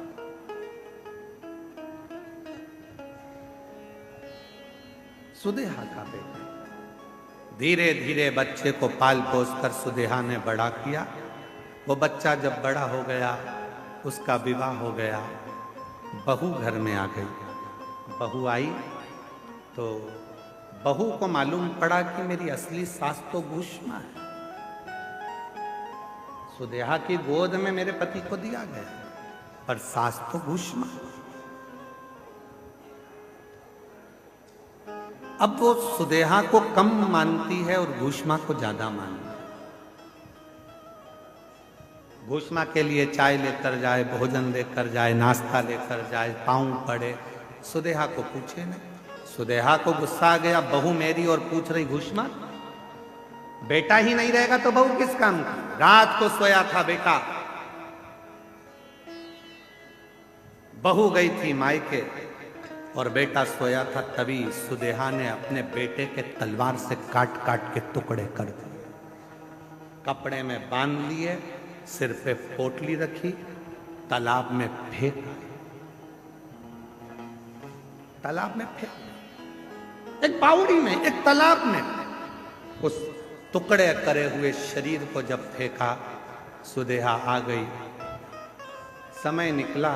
सुदेहा का बेटा। धीरे धीरे बच्चे को पाल पोस कर सुदेहा ने बड़ा किया। वो बच्चा जब बड़ा हो गया, उसका विवाह हो गया, बहू घर में आ गई। बहू आई तो बहू को मालूम पड़ा कि मेरी असली सास तो घूष्मा है, सुदेहा की गोद में मेरे पति को दिया गया, पर सास तो घूष्मा। अब वो सुदेहा को कम मानती है और घूष्मा को ज्यादा मानती है। घूष्मा के लिए चाय लेकर जाए, भोजन लेकर जाए, नाश्ता लेकर जाए, पाँव पड़े, सुदेहा को पूछे नहीं। सुदेहा को गुस्सा आ गया, बहू मेरी और पूछ रही घूष्मा। बेटा ही नहीं रहेगा तो बहू किस काम की। रात को सोया था बेटा, बहू गई थी मायके और बेटा सोया था। तभी सुदेहा ने अपने बेटे के तलवार से काट काट के टुकड़े कर दिए, कपड़े में बांध लिए, सिर पे पोटली रखी, तालाब में फेंक। तालाब में फेंक, एक बावड़ी में, एक तालाब में। उस टुकड़े करे हुए शरीर को जब फेंका, सुदेहा आ गई। समय निकला,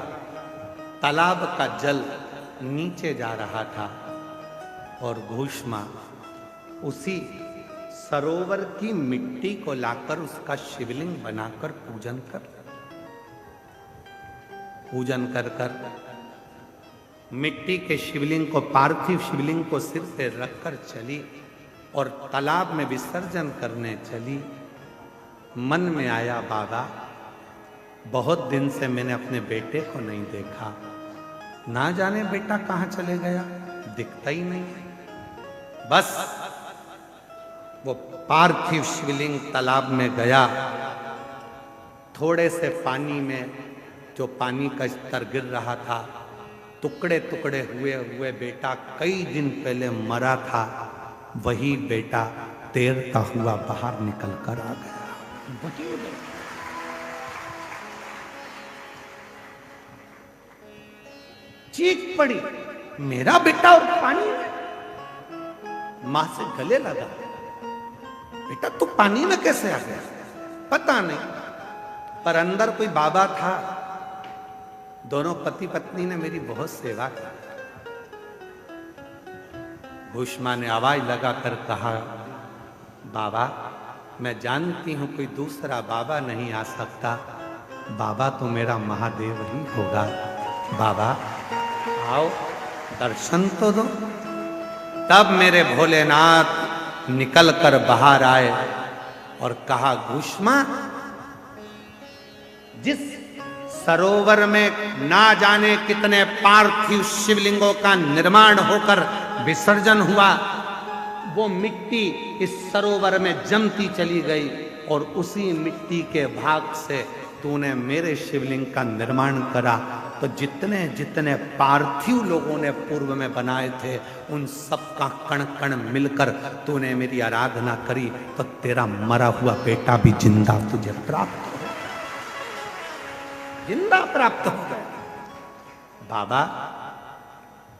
तालाब का जल नीचे जा रहा था और घूष्मा उसी सरोवर की मिट्टी को लाकर उसका शिवलिंग बनाकर पूजन कर मिट्टी के शिवलिंग को, पार्थिव शिवलिंग को सिर पे रखकर चली और तालाब में विसर्जन करने चली। मन में आया, बाबा बहुत दिन से मैंने अपने बेटे को नहीं देखा, ना जाने बेटा कहाँ चले गया, दिखता ही नहीं। बस वो पार्थिव शिवलिंग तालाब में गया। थोड़े से पानी में जो पानी का स्तर गिर रहा था, टुकड़े टुकड़े हुए हुए बेटा कई दिन पहले मरा था, वही बेटा तैरता हुआ बाहर निकल कर आ गया। चीख पड़ी, मेरा बेटा और पानी में। मां से गले लगा, बेटा तू पानी में कैसे आ गया? पता नहीं, पर अंदर कोई बाबा था। दोनों पति पत्नी ने मेरी बहुत सेवा की। भूष्मा ने आवाज लगाकर कहा, बाबा मैं जानती हूं कोई दूसरा बाबा नहीं आ सकता, बाबा तो मेरा महादेव ही होगा। बाबा आओ दर्शन तो दो। तब मेरे भोलेनाथ निकल कर बाहर आए और कहा, भूष्मा जिस सरोवर में ना जाने कितने पार्थिव शिवलिंगों का निर्माण होकर विसर्जन हुआ, वो मिट्टी इस सरोवर में जमती चली गई और उसी मिट्टी के भाग से तूने मेरे शिवलिंग का निर्माण करा। तो जितने जितने पार्थिव लोगों ने पूर्व में बनाए थे, उन सब का कण कण मिलकर तूने मेरी आराधना करी, तो तेरा मरा हुआ बेटा भी जिंदा तुझे प्राप्त हो, जिंदा प्राप्त हो गया। बाबा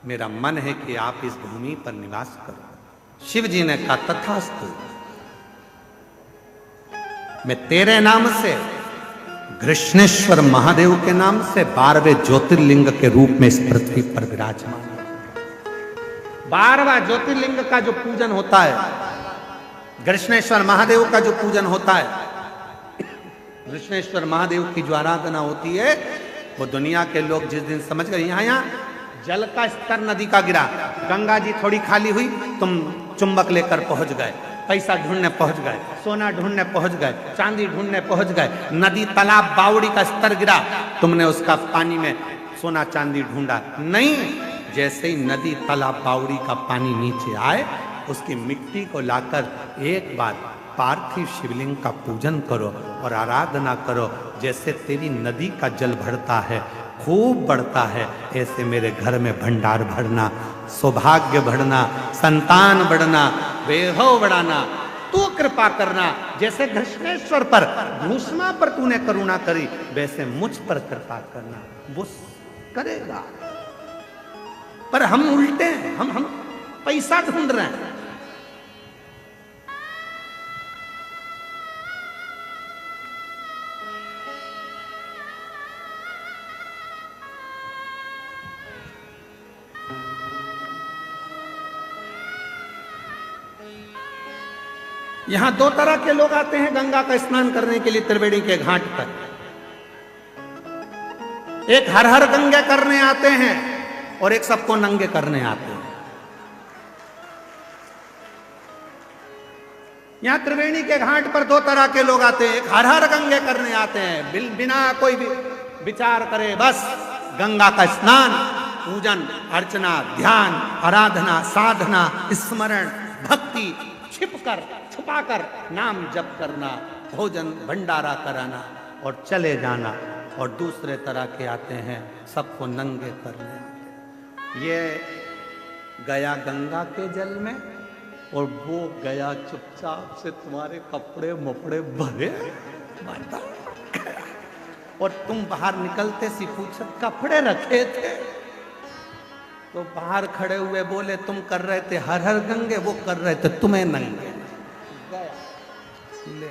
मेरा मन है कि आप इस भूमि पर निवास करो। शिव जी ने कहा, तथास्तु, मैं तेरे नाम से, कृष्णेश्वर महादेव के नाम से 12वें ज्योतिर्लिंग के रूप में इस पृथ्वी पर विराजमान। 12वां ज्योतिर्लिंग का जो पूजन होता है, कृष्णेश्वर महादेव का जो पूजन होता है, कृष्णेश्वर महादेव की जो आराधना होती है, वो दुनिया के लोग जिस दिन समझ गए यहाँ जल का स्तर नदी का गिरा, गंगा जी थोड़ी खाली हुई, तुम चुंबक लेकर पहुंच गए, पैसा ढूंढने पहुंच गए, सोना ढूंढने पहुंच गए, चांदी ढूंढने पहुंच गए, नदी तालाब बावड़ी का स्तर गिरा, तुमने उसका पानी में सोना चांदी ढूंढा नहीं। जैसे ही नदी तालाब बावड़ी का पानी नीचे आए, उसकी मिट्टी को लाकर एक बार पार्थिव शिवलिंग का पूजन करो और आराधना करो। जैसे तेरी नदी का जल बढ़ता है, खूब बढ़ता है, ऐसे मेरे घर में भंडार भरना, सौभाग्य बढ़ना, संतान बढ़ना, वैभव बढ़ाना, तू कृपा करना। जैसे कृष्णेश्वर पर, भूष्मा पर तूने करुणा करी, वैसे मुझ पर कृपा करना। वो करेगा, पर हम उल्टे हैं, हम पैसा ढूंढ रहे हैं। यहां 2 तरह के लोग आते हैं गंगा का स्नान करने के लिए त्रिवेणी के घाट पर। एक हर हर गंगे करने आते हैं और एक सबको नंगे करने आते हैं। यहां त्रिवेणी के घाट पर 2 तरह के लोग आते हैं। एक हर हर गंगे करने आते हैं, बिना कोई भी विचार करे, बस गंगा का स्नान, पूजन अर्चना, ध्यान, आराधना, साधना, स्मरण, भक्ति, छिपकर छुपाकर नाम जप करना, भोजन भंडारा कराना और चले जाना। और दूसरे तरह के आते हैं सबको नंगे करने। ये गया गंगा के जल में और वो गया चुपचाप से तुम्हारे कपड़े मपड़े भरे, और तुम बाहर निकलते सी पूछे कपड़े रखे थे, तो बाहर खड़े हुए बोले तुम कर रहे थे हर हर गंगे, वो कर रहे थे तुम्हें नंगे। गया ले।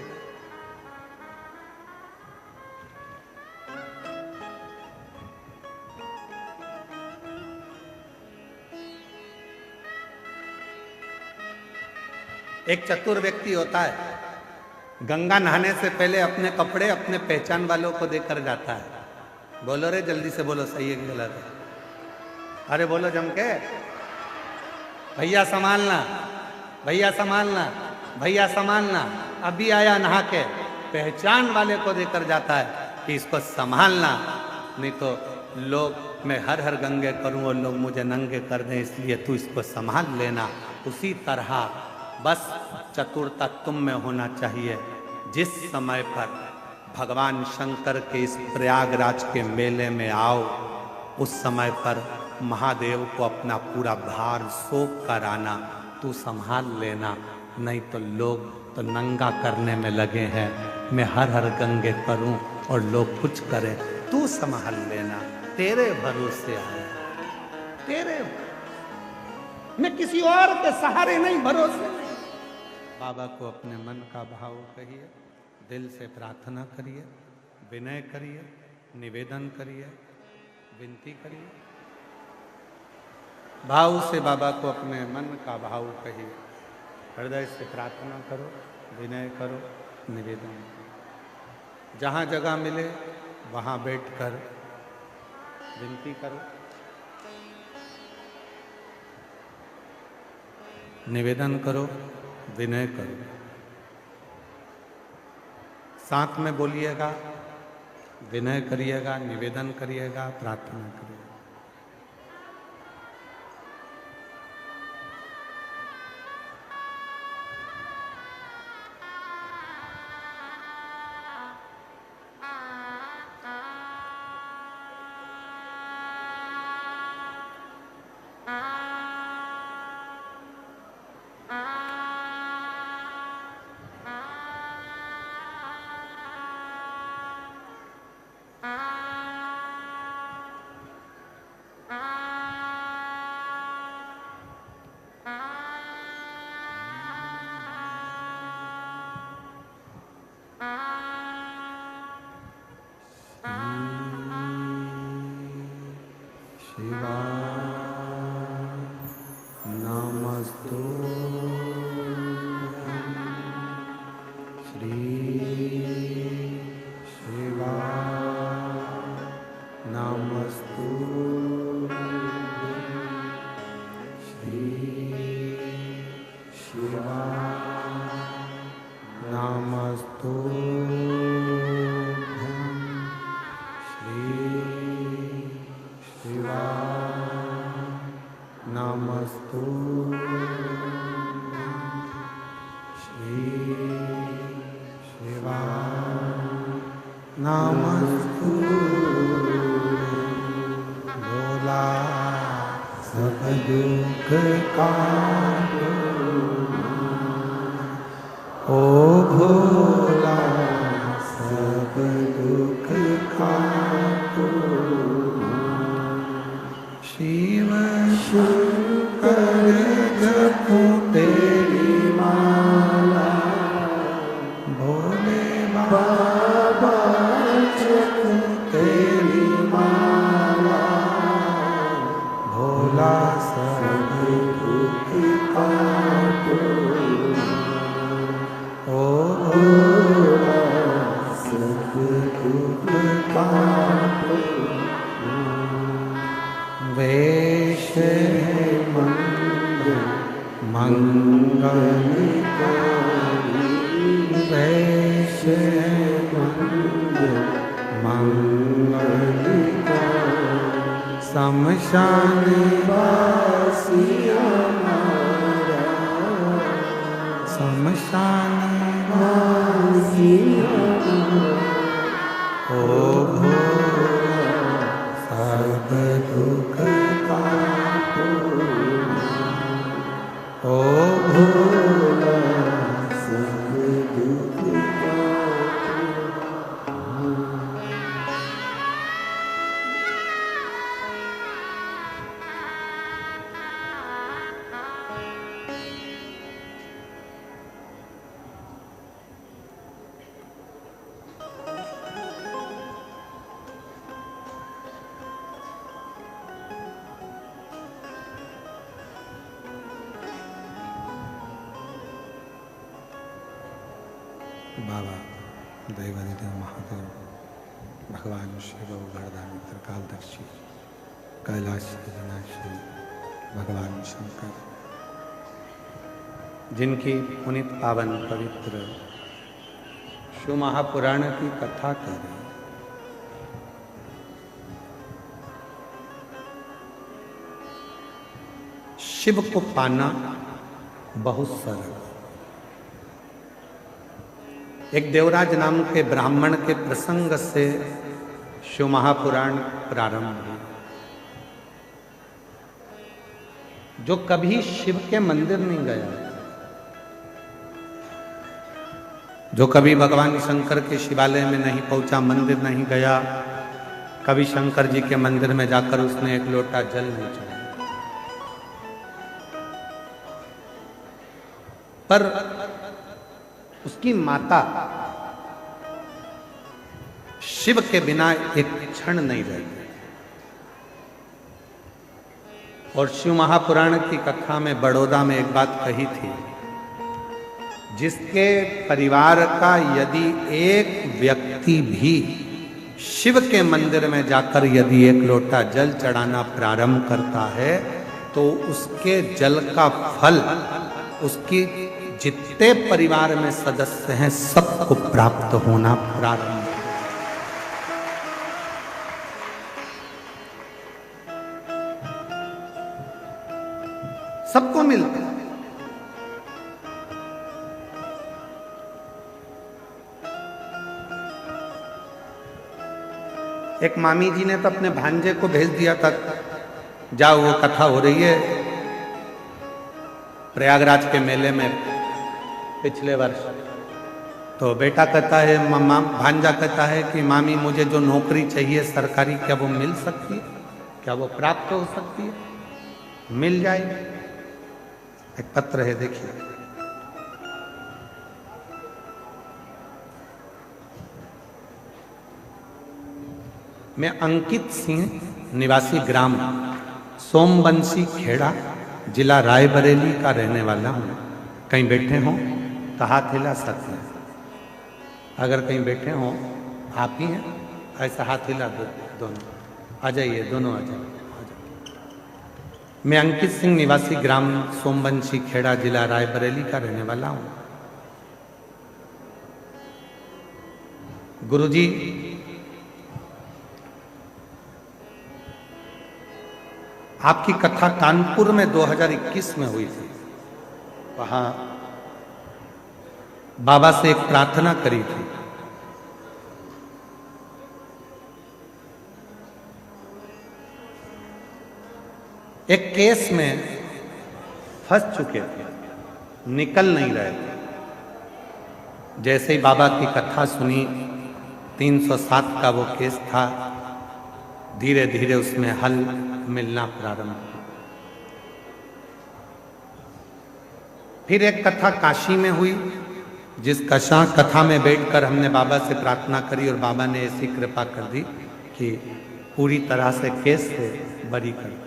एक चतुर व्यक्ति होता है, गंगा नहाने से पहले अपने कपड़े अपने पहचान वालों को देकर जाता है। बोलो रे जल्दी से बोलो, सही है कि गलत है? अरे बोलो जम के, भैया संभालना, भैया संभालना, भैया संभालना। अभी आया नहा के, पहचान वाले को देकर जाता है कि इसको संभालना, नहीं तो लोग मैं हर हर गंगे करूं और लोग मुझे नंगे कर दें, इसलिए तू इसको संभाल लेना। उसी तरह बस चतुरता तुम में होना चाहिए। जिस समय पर भगवान शंकर के इस प्रयागराज के मेले में आओ, उस समय पर महादेव को अपना पूरा भार सौंप कर आना। तू संभाल लेना, नहीं तो लोग तो नंगा करने में लगे हैं। मैं हर हर गंगे करूं और लोग कुछ करें, तू संभाल लेना। तेरे भरोसे आया, तेरे, मैं किसी और के सहारे नहीं, भरोसे नहीं। बाबा को अपने मन का भाव कहिए, दिल से प्रार्थना करिए, विनय करिए, निवेदन करिए, विनती करिए। भाव से बाबा को अपने मन का भाव कहिए, हृदय से प्रार्थना करो, विनय करो, निवेदन करो। जहाँ जगह मिले वहाँ बैठकर विनती करो, निवेदन करो, विनय करो। साथ में बोलिएगा, विनय करिएगा, निवेदन करिएगा, प्रार्थना करिएगा। बाबा दैवादिदेव महादेव, भगवान शिव गर्दानी त्रिकालदर्शी, कैलाश विनाशी भगवान शंकर, जिनकी पुनित पावन पवित्र शिव महापुराण की कथा करें। शिव को पाना बहुत सरल। एक देवराज नाम के ब्राह्मण के प्रसंग से शिव महापुराण प्रारंभ हुआ। जो कभी शिव के मंदिर नहीं गया, जो कभी भगवान शंकर के शिवालय में नहीं पहुंचा, मंदिर नहीं गया, कभी शंकर जी के मंदिर में जाकर उसने एक लोटा जल नहीं चढ़ाया, पर उसकी माता शिव के बिना एक क्षण नहीं रहती। और शिव महापुराण की कथा में बड़ौदा में एक बात कही थी, जिसके परिवार का यदि एक व्यक्ति भी शिव के मंदिर में जाकर यदि एक लोटा जल चढ़ाना प्रारंभ करता है तो उसके जल का फल उसकी जितने परिवार में सदस्य हैं सबको प्राप्त होना प्रारंभ। सबको मिलता है। एक मामी जी ने तो अपने भांजे को भेज दिया था, जाओ वो कथा हो रही है प्रयागराज के मेले में पिछले वर्ष। तो बेटा कहता है, मम्मा, भांजा कहता है कि मामी मुझे जो नौकरी चाहिए सरकारी, क्या वो मिल सकती है, क्या वो प्राप्त हो सकती है? मिल जाएगी। एक पत्र है, देखिए। मैं अंकित सिंह, निवासी ग्राम सोमबंसी खेड़ा, जिला रायबरेली का रहने वाला हूँ। कहीं बैठे हों तो हाथ हिला सकते हैं। अगर कहीं बैठे हों, आप ही हैं, ऐसा हाथ हिला दो, दोनों आ जाइए, दोनों आ जाइए। मैं अंकित सिंह, निवासी ग्राम सोमबंसी खेड़ा, जिला रायबरेली का रहने वाला हूँ। गुरुजी, आपकी कथा कानपुर में 2021 में हुई थी। वहां बाबा से एक प्रार्थना करी थी। एक केस में फंस चुके थे, निकल नहीं रहे थे। जैसे ही बाबा की कथा सुनी, 307 का वो केस था, धीरे धीरे उसमें हल मिलना प्रारंभ हुआ। फिर एक कथा काशी में हुई, जिस कथा में बैठकर हमने बाबा से प्रार्थना करी और बाबा ने ऐसी कृपा कर दी कि पूरी तरह से केस से बरी कर दी।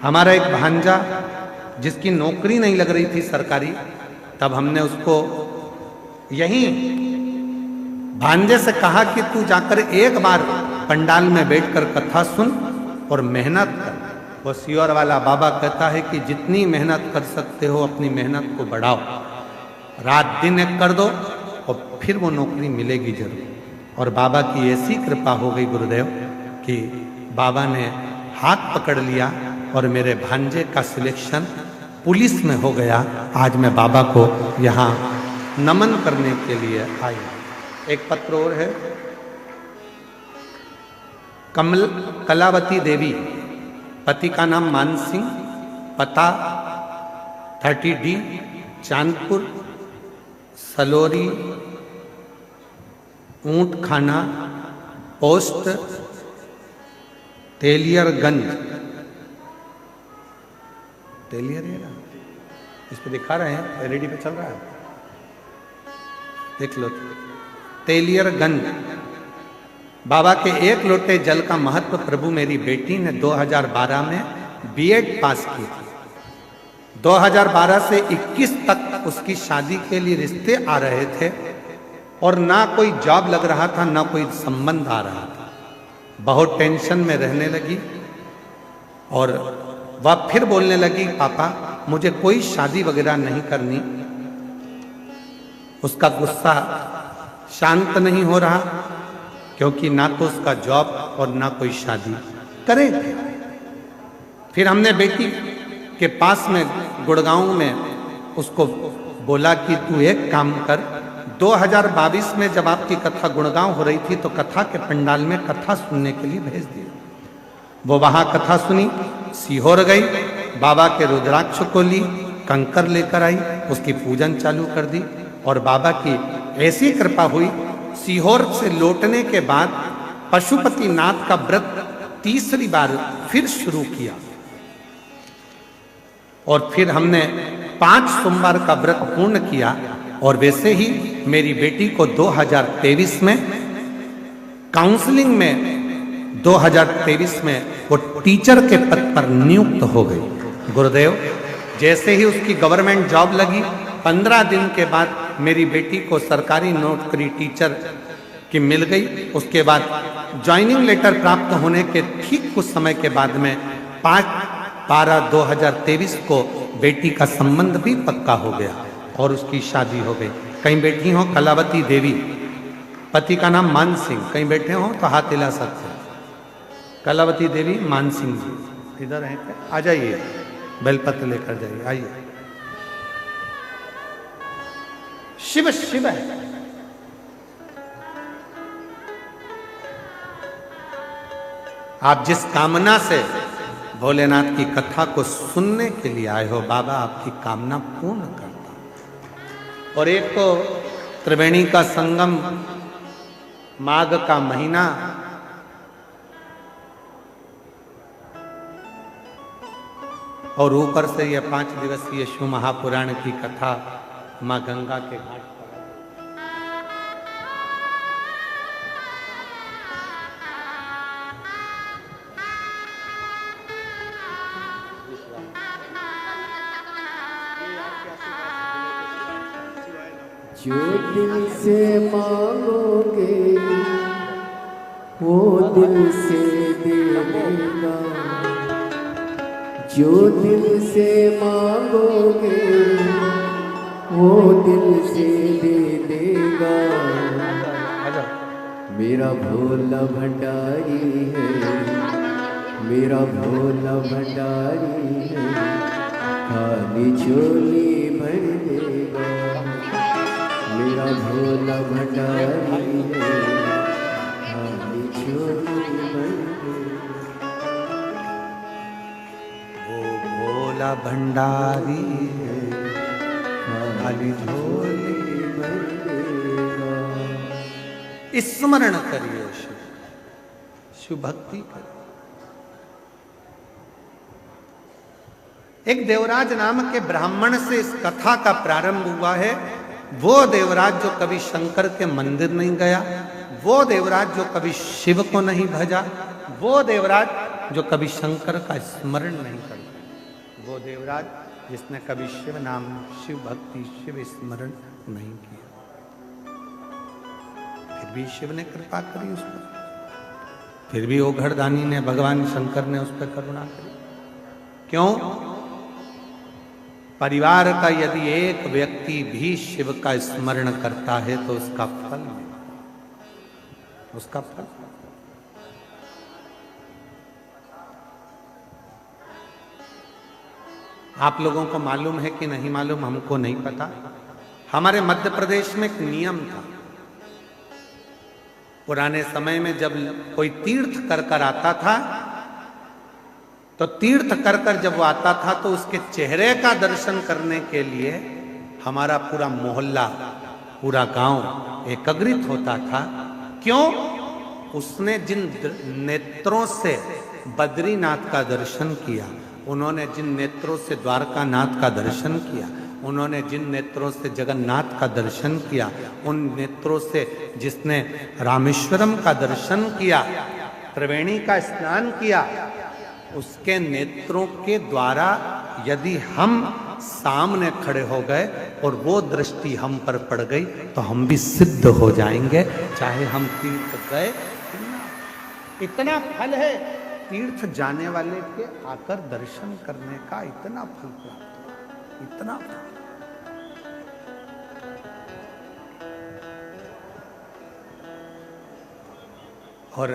हमारा एक भांजा, जिसकी नौकरी नहीं लग रही थी सरकारी, तब हमने उसको यहीं भांजे से कहा कि तू जाकर एक बार पंडाल में बैठकर कथा सुन और मेहनत कर। वो सियोर वाला बाबा कहता है कि जितनी मेहनत कर सकते हो अपनी मेहनत को बढ़ाओ, रात दिन एक कर दो और फिर वो नौकरी मिलेगी जरूर। और बाबा की ऐसी कृपा हो गई गुरुदेव कि बाबा ने हाथ पकड़ लिया और मेरे भांजे का सिलेक्शन पुलिस में हो गया। आज मैं बाबा को यहाँ नमन करने के लिए आई। एक पत्र और है, कलावती देवी, पति का नाम मान सिंह, पता 30D चांदपुर, सलोरी, ऊंट खाना, पोस्ट तेलियरगंज। तेलियर है ना, इस पे दिखा रहे हैं, एलईडी पे चल रहा है, देख लो। तेलियरगंज। बाबा के एक लोटे जल का महत्व प्रभु मेरी बेटी ने 2012 में बीएड पास की थी। 2012 से 21 तक उसकी शादी के लिए रिश्ते आ रहे थे और ना कोई जॉब लग रहा था, ना कोई संबंध आ रहा था। बहुत टेंशन में रहने लगी और वह फिर बोलने लगी, पापा मुझे कोई शादी वगैरह नहीं करनी। उसका गुस्सा शांत नहीं हो रहा, क्योंकि ना तो उसका जॉब और ना कोई शादी करेगा। फिर हमने बेटी के पास में गुड़गांव में उसको बोला कि तू एक काम कर, 2022 में जब आपकी कथा गुड़गांव हो रही थी तो कथा के पंडाल में कथा सुनने के लिए भेज दिया। वो वहां कथा सुनी, सीहोर गई, बाबा के रुद्राक्ष को ली, कंकर लेकर आई, उसकी पूजन चालू कर दी और बाबा की ऐसी कृपा हुई, सीहोर से लौटने के बाद पशुपति नाथ का व्रत तीसरी बार फिर शुरू किया और फिर हमने 5 सोमवार का व्रत पूर्ण किया। और वैसे ही मेरी बेटी को 2023 में काउंसलिंग में 2023 में वो टीचर के पद पर नियुक्त हो गई। गुरुदेव, जैसे ही उसकी गवर्नमेंट जॉब लगी, 15 दिन के बाद मेरी बेटी को सरकारी नौकरी टीचर की मिल गई। उसके बाद ज्वाइनिंग लेटर प्राप्त होने के ठीक कुछ समय के बाद में 5/12/2023 को बेटी का संबंध भी पक्का हो गया और उसकी शादी हो गई। कहीं बैठी हो कलावती देवी, पति का नाम मान सिंह, कहीं बैठे हो तो हाथ हिला सकते हैं। कलावती देवी मान सिंह जी इधर हैं क्या? आ जाइए, बेलपत्र लेकर जाइए, आइए। शिव शिव है। आप जिस कामना से भोलेनाथ की कथा को सुनने के लिए आए हो, बाबा आपकी कामना पूर्ण करता। और एक तो त्रिवेणी का संगम, माघ का महीना, और ऊपर से यह 5 दिवसीय शिव महापुराण की कथा मां गंगा के घाट पर। जो दिल से मांगोगे वो दिल से दे देगा, जो दिल से मांगोगे वो दिल से दे देगा। मेरा भोला भंडारी है, मेरा भोला भंडारी है, खाली झोली भर देगा। मेरा भोला भंडारी है, खाली झोली भर देगा। वो भोला भंडारी है, खाली झोली भर देगा। स्मरण करिए शिव, शिव भक्ति करिए। एक देवराज नाम के ब्राह्मण से इस कथा का प्रारंभ हुआ है। वो देवराज जो कभी शंकर के मंदिर नहीं गया, वो देवराज जो कभी शिव को नहीं भजा, वो देवराज जो कभी शंकर का स्मरण नहीं करता, वो देवराज जिसने कभी शिव नाम, शिव भक्ति, शिव स्मरण नहीं किया। फिर भी शिव ने कृपा करी उस पर, फिर भी ओघड़दानी ने, भगवान शंकर ने उस पर करुणा करी। क्यों? परिवार का यदि एक व्यक्ति भी शिव का स्मरण करता है तो उसका फल मिलता, उसका फल। आप लोगों को मालूम है कि नहीं मालूम, हमको नहीं पता। हमारे मध्य प्रदेश में एक नियम था, पुराने समय में जब कोई तीर्थ कर आता था तो तीर्थ कर जब वो आता था तो उसके चेहरे का दर्शन करने के लिए हमारा पूरा मोहल्ला, पूरा गांव एकत्रित होता था। क्यों? उसने जिन नेत्रों से बद्रीनाथ का दर्शन किया, उन्होंने जिन नेत्रों से द्वारकानाथ का दर्शन किया, उन्होंने जिन नेत्रों से जगन्नाथ का दर्शन किया, उन नेत्रों से जिसने रामेश्वरम का दर्शन किया, त्रिवेणी का स्नान किया, उसके नेत्रों के द्वारा यदि हम सामने खड़े हो गए और वो दृष्टि हम पर पड़ गई तो हम भी सिद्ध हो जाएंगे, चाहे हम तीर्थ गए। इतना फल है तीर्थ जाने वाले के आकर दर्शन करने का, इतना फल प्राप्त, इतना फल। और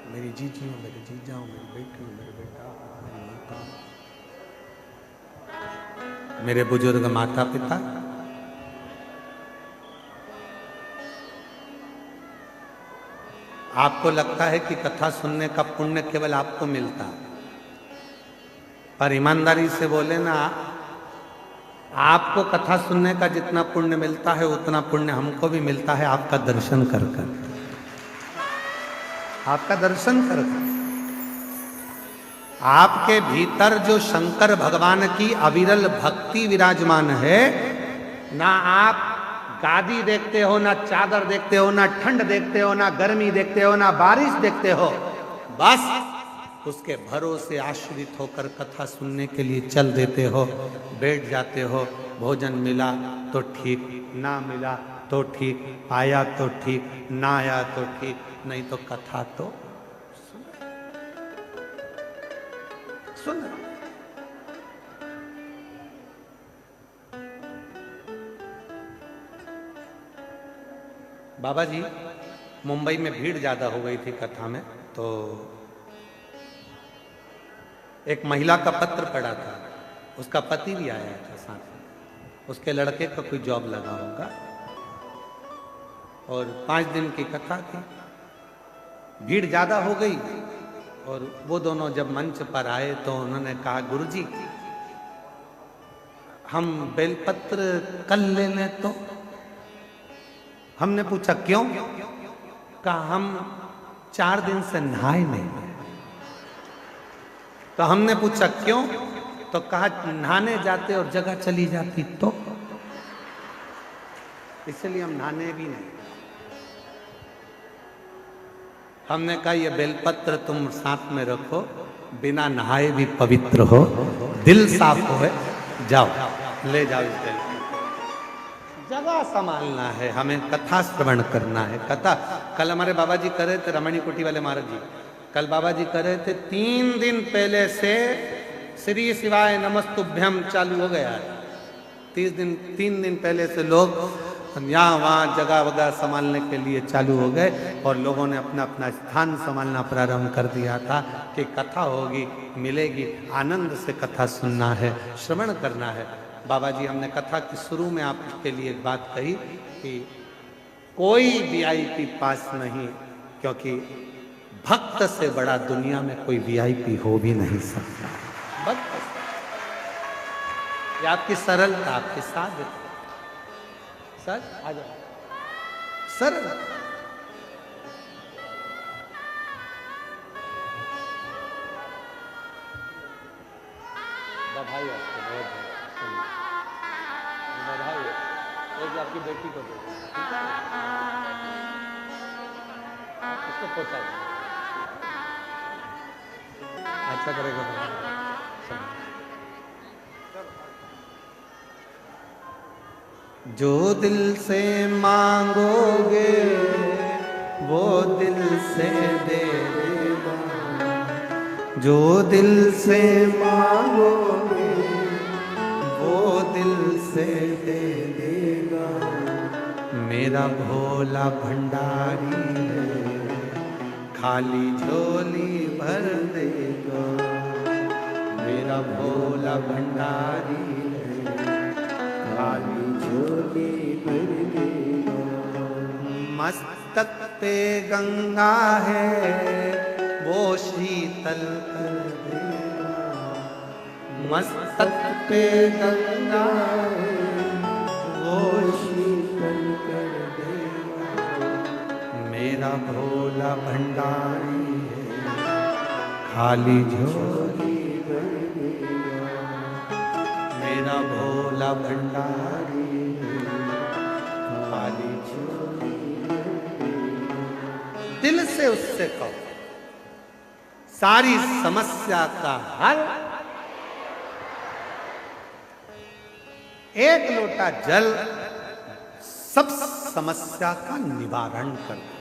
मेरी जीजी हो, मेरे जीजा हो, मेरी बेटी हो, मेरे बेटा, मेरी माता, मेरे बुजुर्ग माता पिता, आपको लगता है कि कथा सुनने का पुण्य केवल आपको मिलता है, पर ईमानदारी से बोले ना, आपको कथा सुनने का जितना पुण्य मिलता है उतना पुण्य हमको भी मिलता है आपका दर्शन कर कर, आपका दर्शन कर कर। आपके भीतर जो शंकर भगवान की अविरल भक्ति विराजमान है, ना आप गादी देखते हो, ना चादर देखते हो, ना ठंड देखते हो, ना गर्मी देखते हो, ना बारिश देखते हो, बस उसके भरोसे आश्रित होकर कथा सुनने के लिए चल देते हो, बैठ जाते हो। भोजन मिला तो ठीक, ना मिला तो ठीक, आया तो ठीक, ना आया तो ठीक, नहीं तो कथा तो सुन। बाबा जी, मुंबई में भीड़ ज्यादा हो गई थी कथा में, तो एक महिला का पत्र पड़ा था, उसका पति भी आया था साथ में, उसके लड़के का कोई जॉब लगा होगा, और 5 दिन की कथा थी। भीड़ ज्यादा हो गई और वो दोनों जब मंच पर आए तो उन्होंने कहा, गुरुजी हम बेलपत्र कल ले लें तो? हमने पूछा क्यों? कहा हम 4 दिन से नहाए नहीं। तो हमने पूछा क्यों? तो कहा नहाने जाते और जगह चली जाती तो, इसलिए हम नहाने भी नहीं। हमने कहा ये बेलपत्र तुम साथ में रखो, बिना नहाए भी पवित्र हो, दिल साफ हो, जाओ ले जाओ इस बेलपत्र। जगह संभालना है, हमें कथा श्रवण करना है। कथा कल हमारे बाबा जी कर रहे थे, रमणी कोटी वाले महाराज जी, कल बाबा जी कर रहे थे, 3 दिन पहले से श्री शिवाय नमस्तुभ्यम चालू हो गया है। 3 दिन पहले से लोग यहाँ वहाँ जगह वगह संभालने के लिए चालू हो गए और लोगों ने अपना अपना स्थान संभालना प्रारंभ कर दिया था कि कथा होगी, मिलेगी, आनंद से कथा सुनना है, श्रवण करना है। बाबा जी, हमने कथा के शुरू में आपके लिए एक बात कही कि कोई वीआईपी पास नहीं, क्योंकि भक्त से बड़ा दुनिया में कोई वीआईपी हो भी नहीं सकता। भक्त, ये आपकी सरलता, आपके साथ सर आ जाओ, सरल। बधाई आपको, बहुत बधाई। एक आपकी बेटी को दो, इसको पोता अच्छा करेगा। जो दिल से मांगोगे वो दिल से दे देगा, जो दिल से मांगोगे वो दिल से दे देगा। मेरा भोला भंडारी है, खाली झोली भर देगा। मेरा भोला भंडारी है, खाली झोली भर देगा। मस्तक पे गंगा है वो शीतल कर देगा। मस्तक पे गंगा है वो शीतल कर देगा। मेरा भोला भंडारी है, खाली झोली भर देगा। मेरा भोला भंडारी है, खाली झोली भर देगा। दिल से उससे कहो, सारी समस्या का हल एक लोटा जल सब समस्या का निवारण कर दे।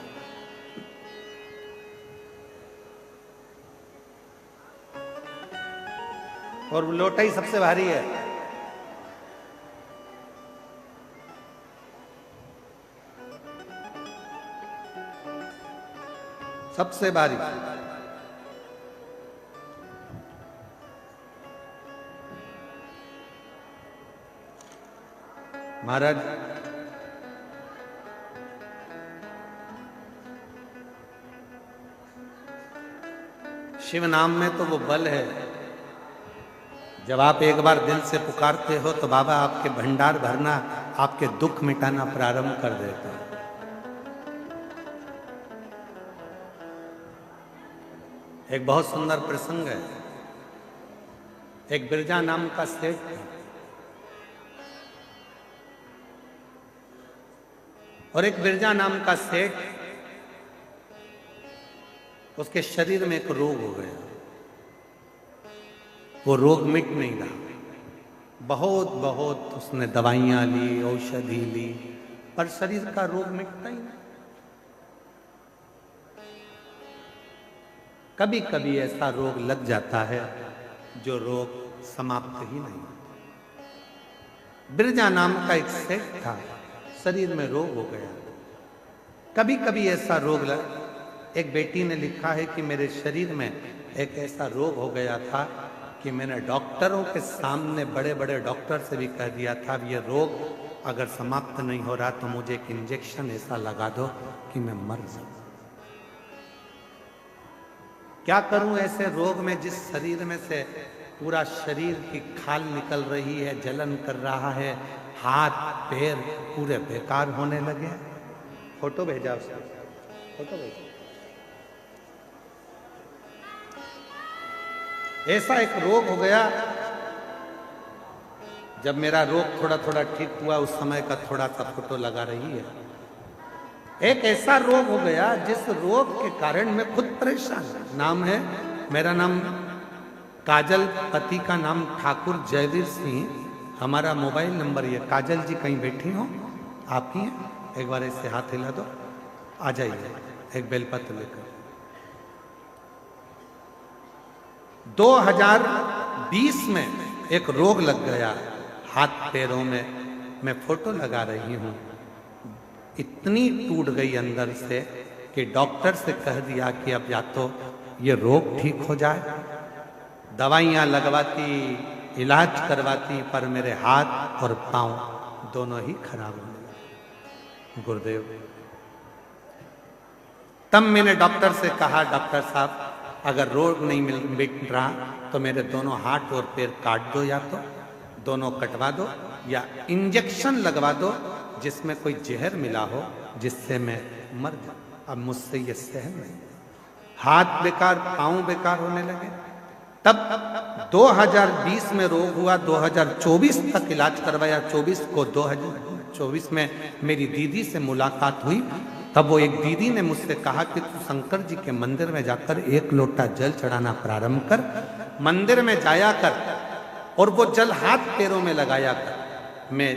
और लोटा ही सबसे भारी है। सबसे भारी। महाराज शिव नाम में तो वो बल है, जब आप एक बार दिल से पुकारते हो तो बाबा आपके भंडार भरना, आपके दुख मिटाना प्रारंभ कर देता है। एक बहुत सुंदर प्रसंग है। एक बिरजा नाम का सेठ था और एक बिरजा नाम का सेठ, उसके शरीर में एक रोग हो गया। वो रोग मिट नहीं रहा। बहुत उसने दवाइयां ली, औषधि ली, पर शरीर का रोग मिटता ही नहीं। कभी कभी ऐसा रोग लग जाता है जो रोग समाप्त ही नहीं। बिरजा नाम का एक सेठ था, शरीर में रोग हो गया। कभी कभी ऐसा रोग एक बेटी ने लिखा है कि मेरे शरीर में एक ऐसा रोग हो गया था कि मैंने डॉक्टरों के सामने, बड़े बड़े डॉक्टर से भी कह दिया था, ये रोग अगर समाप्त नहीं हो रहा तो मुझे एक इंजेक्शन ऐसा लगा दो कि मैं मर जाऊं। क्या करूं ऐसे रोग में, जिस शरीर में से पूरा शरीर की खाल निकल रही है, जलन कर रहा है, हाथ पैर पूरे बेकार होने लगे। फोटो भेजा उसने, फोटो भेजा। ऐसा एक रोग हो गया। जब मेरा रोग थोड़ा थोड़ा ठीक हुआ, उस समय का थोड़ा सा फोटो लगा रही है। एक ऐसा रोग हो गया जिस रोग के कारण मैं खुद परेशान। नाम है, मेरा नाम काजल, पति का नाम ठाकुर जयवीर सिंह। हमारा मोबाइल नंबर ये। काजल जी कहीं बैठी हो? आप ही हैं? एक बार ऐसे हाथ हिला दो, आ जाइए एक बेलपत्र लेकर। 2020 में एक रोग लग गया हाथ पैरों में। मैं फोटो लगा रही हूं, इतनी टूट गई अंदर से कि डॉक्टर से कह दिया कि अब या तो ये रोग ठीक हो जाए। दवाइयां लगवाती, इलाज करवाती, पर मेरे हाथ और पांव दोनों ही खराब होने लगे। गुरुदेव, तब मैंने डॉक्टर से कहा, डॉक्टर साहब अगर रोग नहीं मिट रहा तो मेरे दोनों हाथ और पैर काट दो, या तो दोनों कटवा दो या इंजेक्शन लगवा दो जिसमें कोई जहर मिला हो जिससे मैं मर जाऊं। अब मुझसे ये सहन नहीं। हाथ बेकार, पांव बेकार होने लगे। तब 2020 में रोग हुआ, 2024 तक इलाज करवाया। 2024 में मेरी दीदी से मुलाकात हुई। तब वो एक दीदी ने मुझसे कहा कि तू शंकर जी के मंदिर में जाकर एक लोटा जल चढ़ाना प्रारंभ कर, मंदिर में जाया कर और वो जल हाथ पैरों में लगाया कर। मैं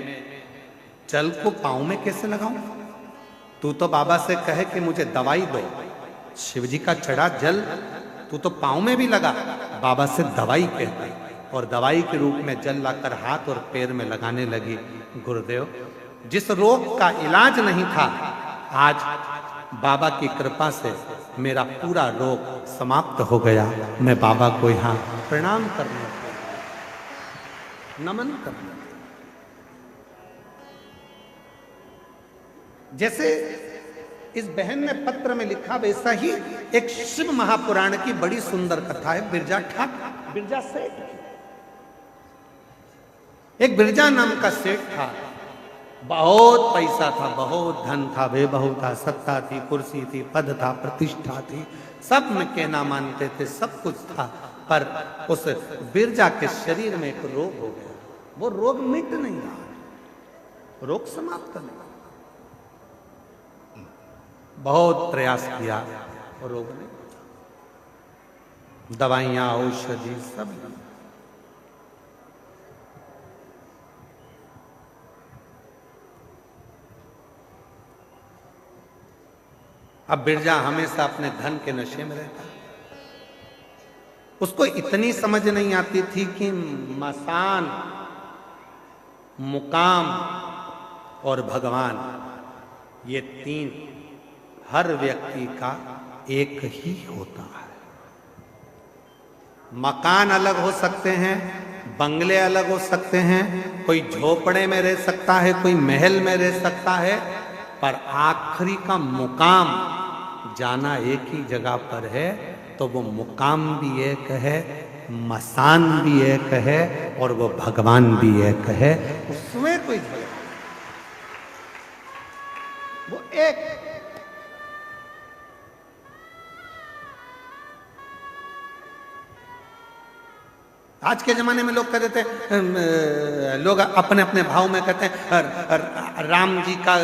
जल को पांव में कैसे लगाऊं? तू तो बाबा से कहे कि मुझे दवाई दो। शिव जी का चढ़ा जल तू तो पांव में भी लगा, बाबा से दवाई कहते, और दवाई के रूप में जल लाकर हाथ और पैर में लगाने लगी। गुरुदेव, जिस रोग का इलाज नहीं था, आज बाबा की कृपा से मेरा पूरा रोग समाप्त हो गया। मैं बाबा को यहाँ प्रणाम करने, नमन करने। जैसे इस बहन ने पत्र में लिखा, वैसा ही एक शिव महापुराण की बड़ी सुंदर कथा है। बिरजा ठाकुर, बिरजा सेठ। एक बिरजा नाम का सेठ था, बहुत पैसा था, बहुत धन था, वैभव था, सत्ता थी, कुर्सी थी, पद था, प्रतिष्ठा थी, सब में कहना मानते थे, सब कुछ था। पर उस बिरजा के शरीर में एक रोग हो गया। वो रोग मिट नहीं रहा, रोग समाप्त नहीं। बहुत प्रयास किया और रोग नहीं, दवाइयां, औषधि सब। अब बिरजा हमेशा अपने धन के नशे में रहता। उसको इतनी समझ नहीं आती थी कि मसान, मुकाम और भगवान, ये तीन हर व्यक्ति का एक ही होता है। मकान अलग हो सकते हैं, बंगले अलग हो सकते हैं, कोई झोपड़े में रह सकता है, कोई महल में रह सकता है, पर आखिरी का मुकाम जाना एक ही जगह पर है, तो वो मुकाम भी एक है, मसान भी एक है, और वो भगवान भी एक है। उसमें कोई वो एक आज के जमाने में लोग कह देते हैं, लोग अपने अपने भाव में कहते हैं राम जी का,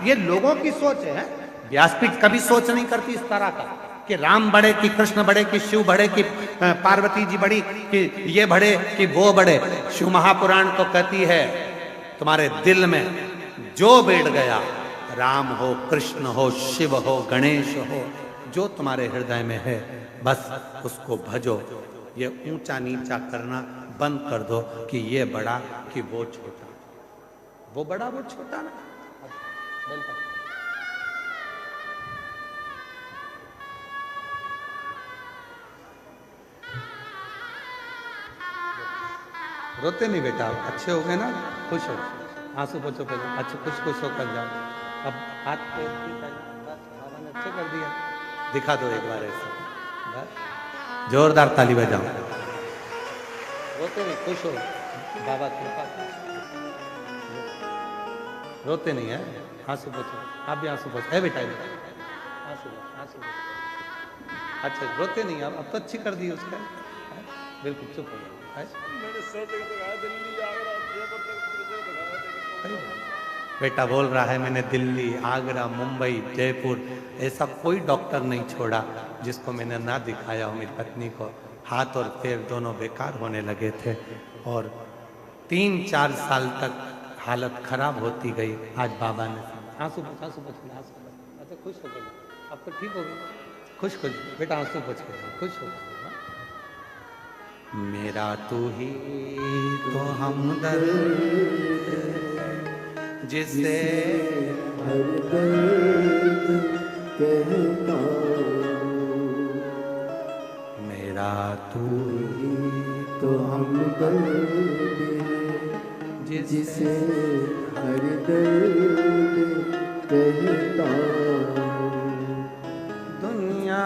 ये लोगों की सोच है। व्यासपीठ कभी सोच नहीं करती इस तरह का कि राम बढ़े कि कृष्ण बढ़े कि शिव बढ़े कि पार्वती जी बढ़ी कि ये बढ़े कि वो बढ़े। शिव महापुराण तो कहती है तुम्हारे दिल में जो बैठ गया, राम हो, कृष्ण हो, शिव हो, गणेश हो, जो तुम्हारे हृदय में है बस उसको भजो। ये ऊंचा नीचा करना बंद कर दो कि ये बड़ा कि वो छोटा, वो बड़ा वो छोटा ना। रोते नहीं बेटा, अच्छे हो गए ना, खुश हो, आंसू पोछो पहले, अच्छे खुश खुश होकर जाओ। अब हाथ पे बाबा ने अच्छे कर दिया, दिखा दो एक बार ऐसे, बस जोरदार ताली बजाओ। रोते नहीं, खुश हो, बाबा कृपा। रोते नहीं है, आंसू पोछो, आप भी आंसू पोछो, है बेटा आंसू आंसू। अच्छा रोते नहीं, अब तो अच्छी कर दी उसका, बिल्कुल चुप हो गए। बेटा बोल रहा है मैंने दिल्ली, आगरा, मुंबई, जयपुर, ऐसा कोई डॉक्टर नहीं छोड़ा जिसको मैंने ना दिखाया हो। मेरी पत्नी को हाथ और पैर दोनों बेकार होने लगे थे और 3-4 साल तक हालत खराब होती गई। आज बाबा ने आंसू पोछ, आंसू पोछ, आंसू पोछ। अच्छा खुश हो गए, अब तो ठीक हो गए, खुश खुश बेटा, आंसू पोछ के खुश हो गए। मेरा तू ही तो हमदर्द जिसे हर दर्द कहता, मेरा तू ही तो हमदर्द जिसे हर दर्द कहता, दुनिया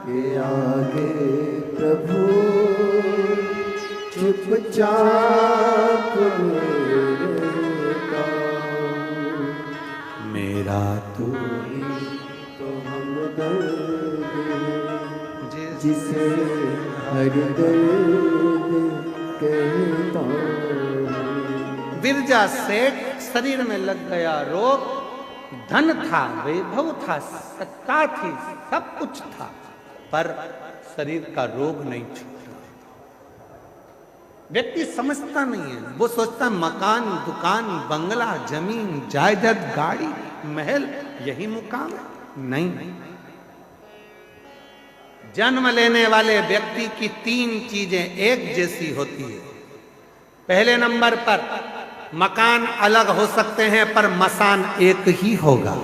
के आगे प्रभु चुपचाप रहता। मेरा तू ही तो हमदर्द जिसे हर दर्द कहता। बिरजा सेठ शरीर में लग गया रोग, धन था, वैभव था, सत्ता थी, सब कुछ था, पर शरीर का रोग नहीं छूटा। व्यक्ति समझता नहीं है, वो सोचता मकान, दुकान, बंगला, जमीन, जायदाद, गाड़ी, महल यही मुकाम है। नहीं, जन्म लेने वाले व्यक्ति की 3 चीजें एक जैसी होती है। पहले नंबर पर मकान अलग हो सकते हैं पर मसान एक ही होगा।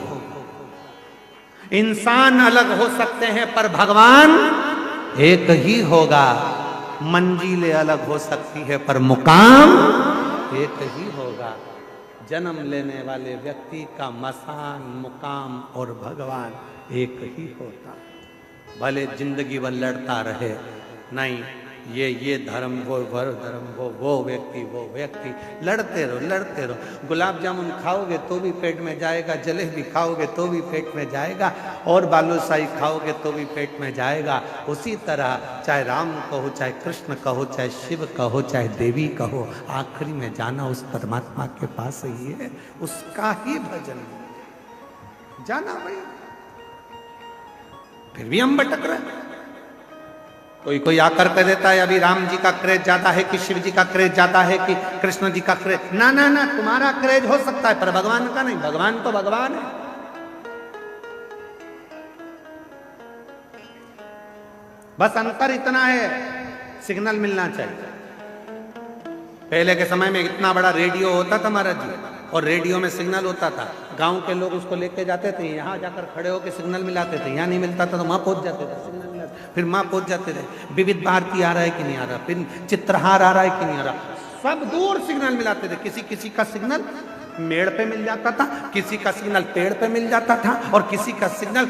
इंसान अलग हो सकते हैं पर भगवान एक ही होगा। मंजिलें अलग हो सकती है पर मुकाम एक ही होगा। जन्म लेने वाले व्यक्ति का मसान, मुकाम और भगवान एक ही होता। भले जिंदगी भर लड़ता रहे, नहीं ये धर्म, वो धर्म, वो व्यक्ति, लड़ते रहो। गुलाब जामुन खाओगे तो भी पेट में जाएगा, जलेबी खाओगे तो भी पेट में जाएगा, और बालूशाही खाओगे तो भी पेट में जाएगा। उसी तरह चाहे राम कहो, चाहे कृष्ण कहो, चाहे शिव कहो, चाहे देवी कहो, आखिरी में जाना उस परमात्मा के पास ही है, उसका ही भजन जाना भाई। फिर भी हम भटक रहे हैं। कोई आकर कह देता है अभी राम जी का क्रेज ज्यादा है कि शिव जी का क्रेज ज्यादा है कि कृष्ण जी का क्रेज। ना, तुम्हारा क्रेज हो सकता है पर भगवान का नहीं। भगवान तो भगवान है। बस अंतर इतना है, सिग्नल मिलना चाहिए। पहले के समय में इतना बड़ा रेडियो होता था महाराज जी, और रेडियो में सिग्नल होता था। गांव के लोग उसको लेके जाते थे, यहाँ जाकर खड़े होकर सिग्नल मिलाते थे। यहाँ नहीं मिलता था तो वहां पहुंच जाते थे, सिग्नल मिलाते। फिर माँ पहुंच जाते थे, विविध भारती आ रहा है कि नहीं आ रहा, फिर चित्रहार आ रहा है कि नहीं आ रहा, सब दूर सिग्नल मिलाते थे। किसी किसी का सिग्नल मेड़ पे मिल जाता था, किसी का सिग्नल पेड़ पे मिल जाता था, और किसी का सिग्नल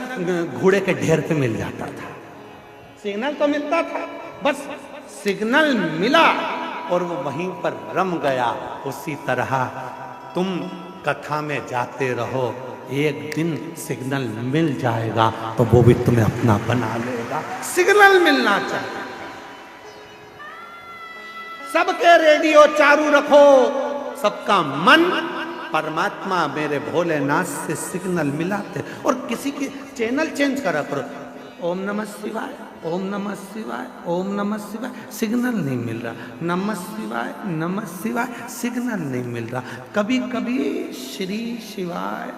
घोड़े के ढेर पे मिल जाता था। सिग्नल तो मिलता था, बस सिग्नल मिला और वो वहीं पर रम गया। उसी तरह तुम कथा में जाते रहो, एक दिन सिग्नल मिल जाएगा तो वो भी तुम्हें अपना बना लेगा। सिग्नल मिलना चाहिए। सबके रेडियो चालू रखो, सबका मन परमात्मा मेरे भोलेनाथ से सिग्नल मिलाते, और किसी के चैनल चेंज करा करो। ओम नमः शिवाय, ओम नमः शिवाय, ओम नमः शिवाय, सिग्नल नहीं मिल रहा। नमः शिवाय, नमः शिवाय, सिग्नल नहीं मिल रहा। कभी कभी श्री शिवाय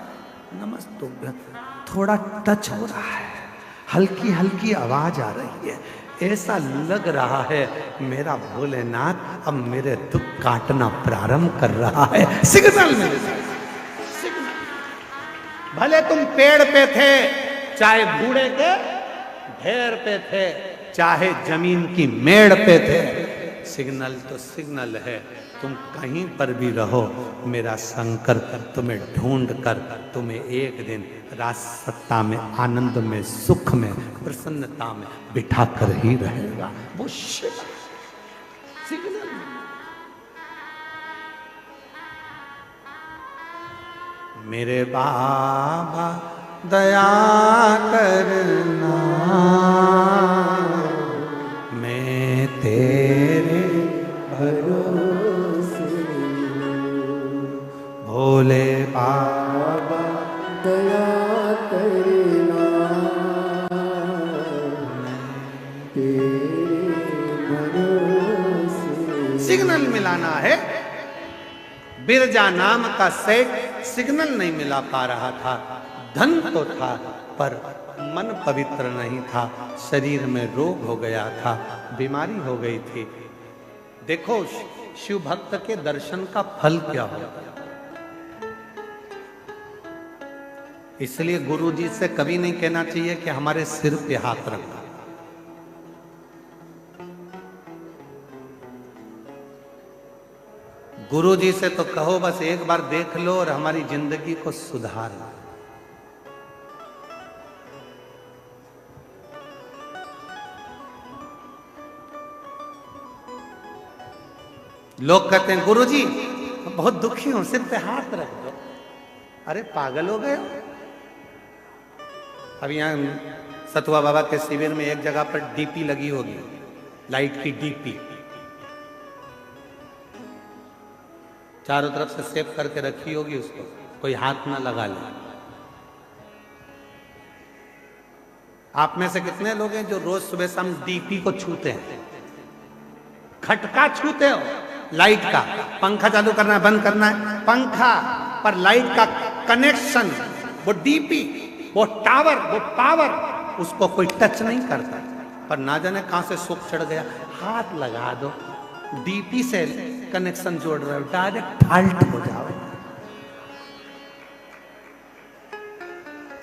नमस्तुभ्यं थोड़ा टच हो रहा है, हल्की हल्की आवाज आ रही है, ऐसा लग रहा है मेरा भोलेनाथ अब मेरे दुख काटना प्रारंभ कर रहा है। सिग्नल मिल रहा है, सिग्नल। भले तुम पेड़ पे थे, चाहे बूढ़े के ढेर पे थे, चाहे जमीन की मेड़ पे थे, सिग्नल तो सिग्नल है। तुम कहीं पर भी रहो, मेरा शंकर तुम्हें ढूंढ कर तुम्हें एक दिन राज सत्ता में, आनंद में, सुख में, प्रसन्नता में बिठा कर ही रहेगा। वो सिग्नल। मेरे बाबा दया करना, मैं तेरे भरोसे भोले बाबा दया करना, तेरे भरोसे। सिग्नल मिलाना है। बिरजा नाम का सेठ सिग्नल नहीं मिला पा रहा था। धन तो था पर मन पवित्र नहीं था, शरीर में रोग हो गया था, बीमारी हो गई थी। देखो शिव भक्त के दर्शन का फल क्या होता है। इसलिए गुरु जी से कभी नहीं कहना चाहिए कि हमारे सिर पे हाथ रखो। गुरु जी से तो कहो बस एक बार देख लो और हमारी जिंदगी को सुधार लो। लोग कहते हैं गुरु जी बहुत दुखी हूं, सिर पे हाथ रख दो। अरे पागल हो गए। अब यहां सतुआ बाबा के शिविर में एक जगह पर डीपी लगी होगी, लाइट की डीपी, चारों तरफ से सेव करके रखी होगी, उसको कोई हाथ ना लगा ले। आप में से कितने लोग हैं जो रोज सुबह शाम डीपी को छूते हैं? खटका छूते हो लाइट का। पंखा चालू करना है, बंद करना है, पंखा पर लाइट का कनेक्शन, वो डीपी, वो टावर, वो पावर, उसको कोई टच नहीं करता। पर ना जाने कहां से सुख चढ़ गया, हाथ लगा दो, डीपी से कनेक्शन जोड़ रहे हो, डायरेक्ट फाल्ट हो जाओ।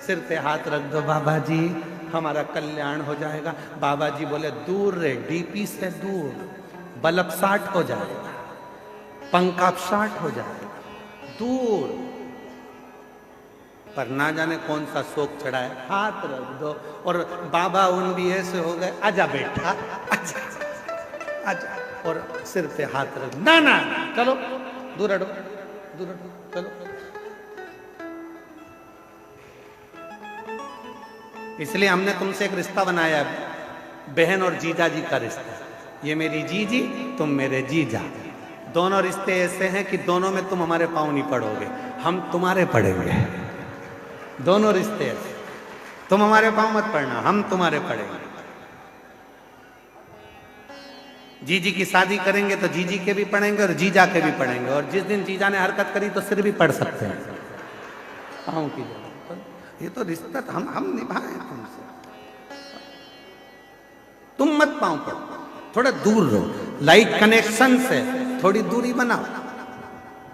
सिर पे हाथ रख दो, बाबा जी हमारा कल्याण हो जाएगा। बाबा जी बोले दूर रे, डीपी से दूर, बल्ब शार्ट हो जाएगा, पंखा शार्ट हो जाएगा, दूर। पर ना जाने कौन सा शोक चढ़ा है, हाथ रख दो। और बाबा उन भी ऐसे हो गए, आजा बेटा, आजा आजा, और सिर पे हाथ रख, ना ना चलो दूर हटो, दूर हटो, चलो। इसलिए हमने तुमसे एक रिश्ता बनाया, बहन और जीजा जी का रिश्ता। ये मेरी जीजी, तुम मेरे जीजा। दोनों रिश्ते ऐसे हैं कि दोनों में तुम हमारे पांव नहीं पड़ोगे, हम तुम्हारे पड़ेंगे। दोनों रिश्ते ऐसे, तुम हमारे पांव मत पड़ना, हम तुम्हारे पड़ेंगे। जीजी की शादी करेंगे तो जीजी के भी पड़ेंगे और जीजा के भी पड़ेंगे, और जिस दिन जीजा ने हरकत करी तो सिर भी पड़ सकते हैं पांव की जगह। ये तो रिश्ता हम निभाए तुमसे, तुम मत पांव पड़ो, थोड़ा दूर रहो। लाइट कनेक्शन से थोड़ी दूरी बनाओ।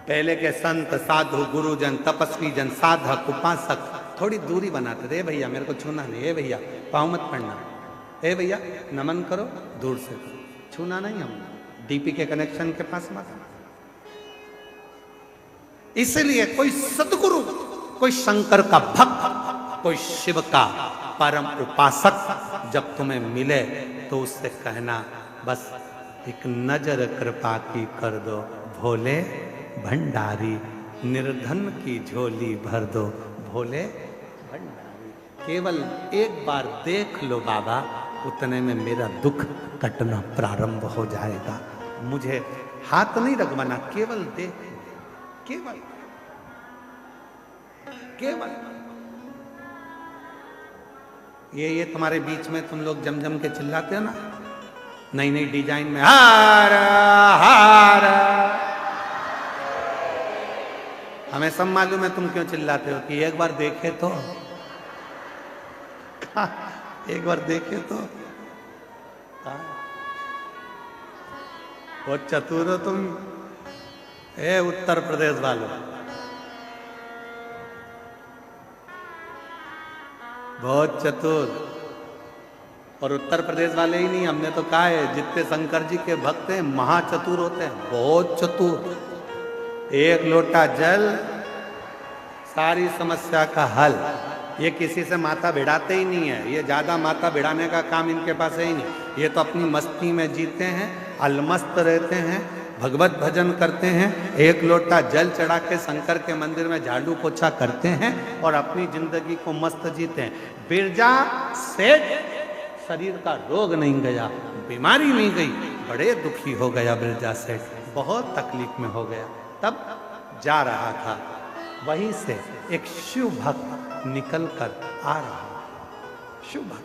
पहले के संत, साधु, गुरुजन, तपस्वी जन, साधक, उपासक थोड़ी दूरी बनाते थे। भैया मेरे को छूना नहीं है, भैया पाँव मत पड़ना, ए भैया नमन करो, दूर से करो, छूना नहीं, हम डीपी के कनेक्शन के पास मत। इसलिए कोई सदगुरु, कोई शंकर का भक्त, कोई शिव का परम उपासक जब तुम्हें मिले तो उससे कहना बस एक नजर कृपा की कर दो, भोले भंडारी निर्धन की झोली भर दो, भोले भंडारी। केवल एक बार देख लो बाबा, उतने में मेरा दुख कटना प्रारंभ हो जाएगा। मुझे हाथ नहीं रगवाना, केवल देख, केवल केवल ये तुम्हारे बीच में तुम लोग जम जम के चिल्लाते हो ना, नई नई डिजाइन में हार हार, हमें सब मालूम है तुम क्यों चिल्लाते हो कि एक बार देखे तो, एक बार देखे तो। बहुत चतुर हो तुम, ए उत्तर प्रदेश वालों, बहुत चतुर। और उत्तर प्रदेश वाले ही नहीं, हमने तो कहा है जितने शंकर जी के भक्त हैं महाचतुर होते हैं, बहुत चतुर। एक लोटा जल सारी समस्या का हल। ये किसी से माथा भिड़ाते ही नहीं है, ये ज्यादा माथा भिड़ाने का काम इनके पास है ही नहीं। ये तो अपनी मस्ती में जीते हैं, अलमस्त रहते हैं, भगवत भजन करते हैं, एक लोटा जल चढ़ा के शंकर के मंदिर में झाड़ू पोछा करते हैं और अपनी जिंदगी को मस्त जीते हैं। बिरजा सेठ शरीर का रोग नहीं गया, बीमारी नहीं गई, बड़े दुखी हो गया बिरजा सेठ, बहुत तकलीफ में हो गया। तब जा रहा था, वहीं से एक शिव भक्त निकल कर आ रहा, शिव भक्त।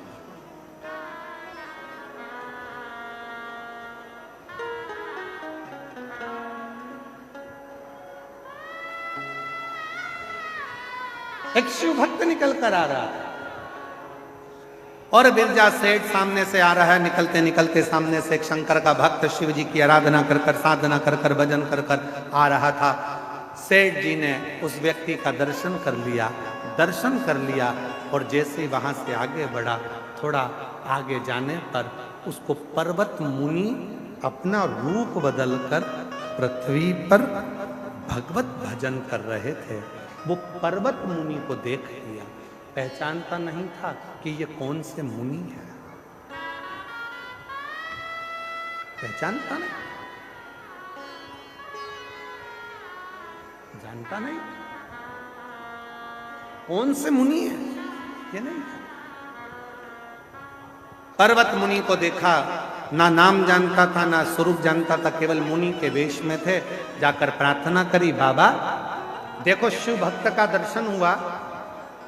एक शिव भक्त निकल कर आ रहा है और बिरजा सेठ सामने से आ रहा है। निकलते निकलते सामने से एक शंकर का भक्त शिव जी की आराधना कर कर, साधना कर कर, भजन कर कर आ रहा था। सेठ जी ने उस व्यक्ति का दर्शन कर लिया, दर्शन कर लिया और जैसे वहां से आगे बढ़ा, थोड़ा आगे जाने पर उसको पर्वत मुनि अपना रूप बदलकर पृथ्वी पर भगवत भजन कर रहे थे। वो पर्वत मुनि को देख लिया, पहचानता नहीं था कि ये कौन से मुनि है, पहचानता नहीं, जानता नहीं कौन से मुनि है, ये नहीं। पर्वत मुनि को देखा, ना नाम जानता था ना स्वरूप जानता था, केवल मुनि के वेश में थे। जाकर प्रार्थना करी, बाबा देखो शिव भक्त का दर्शन हुआ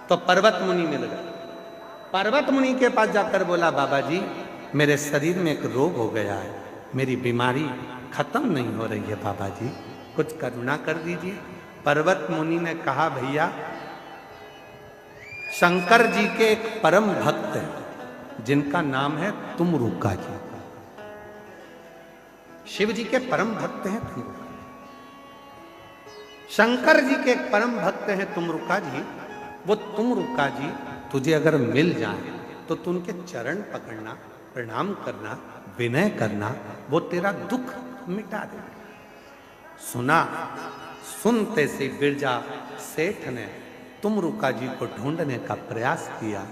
तो पर्वत मुनि मिल गए। पर्वत मुनि के पास जाकर बोला, बाबा जी मेरे शरीर में एक रोग हो गया है, मेरी बीमारी खत्म नहीं हो रही है, बाबा जी कुछ करुणा कर दीजिए। पर्वत मुनि ने कहा, भैया शंकर जी के एक परम भक्त हैं जिनका नाम है तुमरुका जी, शिव जी के परम भक्त हैं तुमरुका, शंकर जी के एक परम भक्त हैं तुमरुका जी। वो तुमरुका जी तुझे अगर मिल जाए तो तू उनके चरण पकड़ना, प्रणाम करना, विनय करना, वो तेरा दुख मिटा दे। सुना, सुनते से बिरजा सेठ ने तुमरुका जी को ढूंढने का प्रयास किया,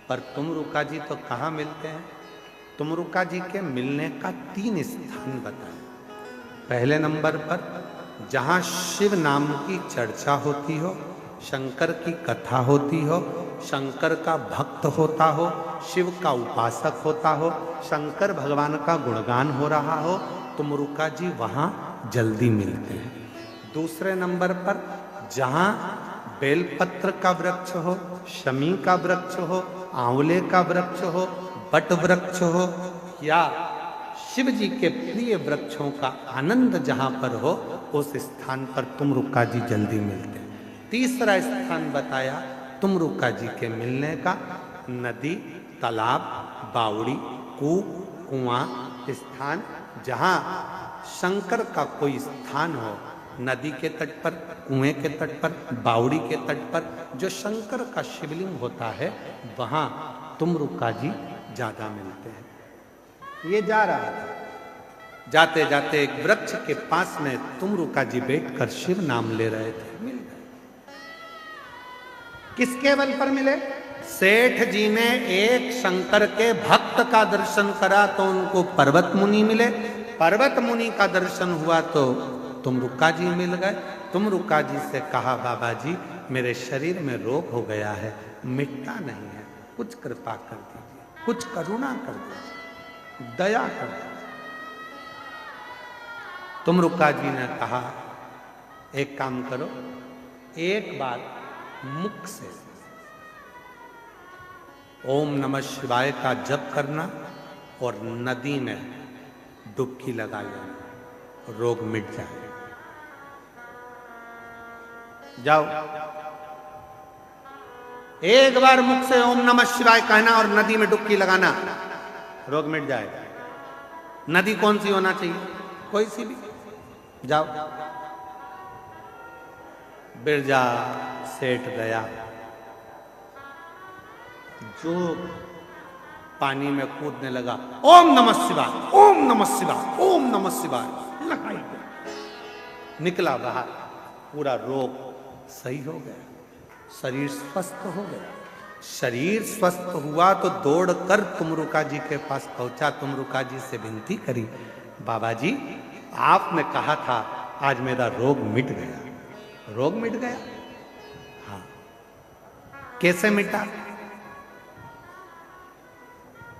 पर तुमरुका जी तो कहाँ मिलते हैं। तुमरुका जी के मिलने का 3 स्थान बताए। पहले नंबर पर जहाँ शिव नाम की चर्चा होती हो, शंकर की कथा होती हो, शंकर का भक्त होता हो, शिव का उपासक होता हो, शंकर भगवान का गुणगान हो रहा हो, तुमरुका जी वहाँ जल्दी मिलते हैं। दूसरे नंबर पर जहाँ बेलपत्र का वृक्ष हो, शमी का वृक्ष हो, आंवले का वृक्ष हो, बट वृक्ष हो, या शिव जी के प्रिय वृक्षों का आनंद जहाँ पर हो, उस स्थान पर तुमरुका जी जल्दी मिलते हैं। तीसरा स्थान बताया तुमरुका जी के मिलने का, नदी, तालाब, बावड़ी, कूप, कुआं, स्थान जहाँ शंकर का कोई स्थान हो, नदी के तट पर, कुएं के तट पर, बावड़ी के तट पर जो शंकर का शिवलिंग होता है, वहाँ तुमरुका जी ज्यादा मिलते हैं। ये जा रहा था, जाते जाते एक वृक्ष के पास में तुमरुका जी बैठकर शिव नाम ले रहे थे, मिल गए। किसके बल पर मिले? सेठ जी ने एक शंकर के भक्त का दर्शन करा तो उनको पर्वत मुनि मिले, पर्वत मुनि का दर्शन हुआ तो तुमरुका जी मिल गए। तुमरुका जी से कहा, बाबा जी मेरे शरीर में रोग हो गया है, मिटता नहीं है, कुछ कृपा कर दीजिए, कुछ करुणा कर दीजिए, दया कर दीजिए। तुमरुका जी ने कहा, एक काम करो, एक बार मुख से ओम नमः शिवाय का जप करना और नदी में डुबकी लगा लेना, रोग मिट जाए। जाओ, एक बार मुख से ओम नमः शिवाय कहना और नदी में डुबकी लगाना, रोग मिट जाएगा। नदी कौन सी होना चाहिए? कोई सी भी। जाओ। बिरजा सेठ गया, जो पानी में कूदने लगा, ओम नमः शिवाय, ओम नमः शिवाय, ओम नमः शिवाय लगाई गया, निकला बाहर, पूरा रोग सही हो गया, शरीर स्वस्थ हो गया। शरीर स्वस्थ हुआ तो दौड़कर तुमरुका जी के पास पहुंचा, तुमरुका जी से विनती करी, बाबा जी आपने कहा था आज मेरा रोग मिट गया। रोग मिट गया? हाँ। कैसे मिटा?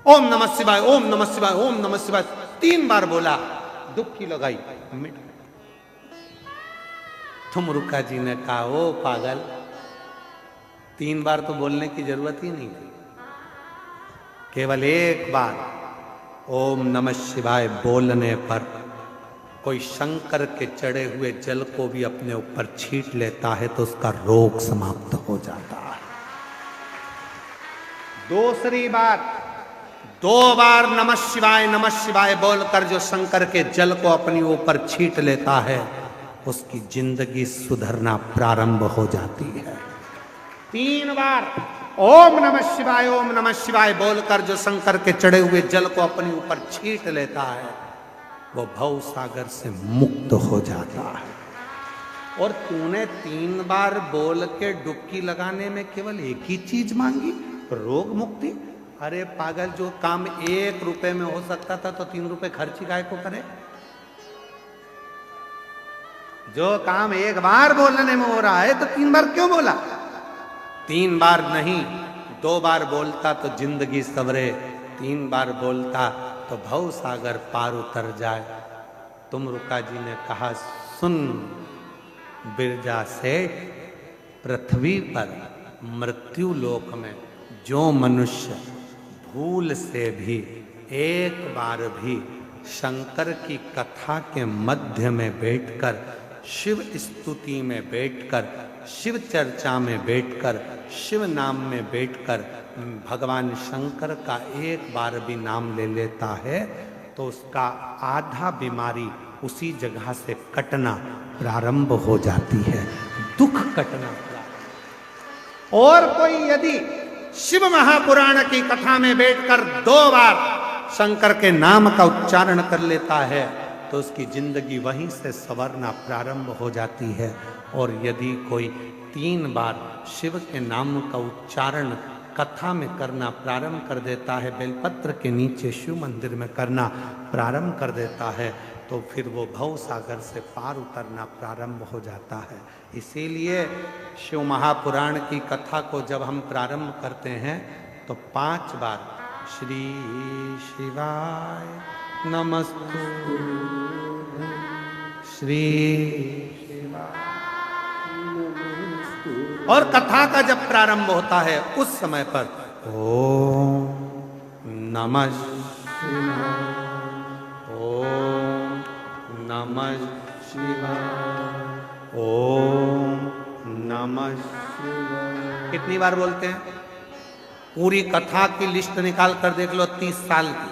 ओम नमः शिवाय, ओम नमः शिवाय, ओम नमः शिवाय 3 बार बोला, डुबकी लगाई, मिट गया। तुमरुका जी ने कहा, ओ पागल, 3 बार तो बोलने की जरूरत ही नहीं थी, केवल एक बार ओम नमः शिवाय बोलने पर कोई शंकर के चढ़े हुए जल को भी अपने ऊपर छींट लेता है तो उसका रोग समाप्त हो जाता है। दूसरी बार 2 बार नमः शिवाय बोलकर जो शंकर के जल को अपने ऊपर छींट लेता है उसकी जिंदगी सुधरना प्रारंभ हो जाती है। 3 बार ओम नमः शिवाय बोलकर जो शंकर के चढ़े हुए जल को अपने ऊपर छींट लेता है वो भव सागर से मुक्त हो जाता है। और तूने 3 बार बोल के डुबकी लगाने में केवल एक ही चीज मांगी, रोग मुक्ति। अरे पागल, जो काम 1 रुपए में हो सकता था तो 3 रुपए खर्ची काय को करे? जो काम 1 बार बोलने में हो रहा है तो 3 बार क्यों बोला? 3 बार नहीं, 2 बार बोलता तो जिंदगी सवरे, 3 बार बोलता तो भव सागर पार उतर जाए। तुमरुका जी ने कहा, सुन बिरजा सेठ, पृथ्वी पर मृत्यु लोक में जो मनुष्य भूल से भी एक बार भी शंकर की कथा के मध्य में बैठकर, शिव स्तुति में बैठकर, शिव चर्चा में बैठकर, शिव नाम में बैठकर भगवान शंकर का एक बार भी नाम ले लेता है तो उसका आधा बीमारी उसी जगह से कटना प्रारंभ हो जाती है, दुख कटना प्रारंभ। और कोई यदि शिव महापुराण की कथा में बैठकर 2 बार शंकर के नाम का उच्चारण कर लेता है तो उसकी जिंदगी वहीं से संवरना प्रारंभ हो जाती है। और यदि कोई 3 बार शिव के नाम का उच्चारण कथा में करना प्रारंभ कर देता है, बेलपत्र के नीचे शिव मंदिर में करना प्रारंभ कर देता है तो फिर वो भव सागर से पार उतरना प्रारंभ हो जाता है। इसीलिए शिव महापुराण की कथा को जब हम प्रारंभ करते हैं तो 5 बार श्री शिवाय नमस्तु, श्री शिवाय, और कथा का जब प्रारंभ होता है उस समय पर ओम नमः शिवाय, ओम नमः शिवाय, ओम नमः शिवाय। कितनी बार बोलते हैं? पूरी कथा की लिस्ट निकाल कर देख लो, 30 साल की।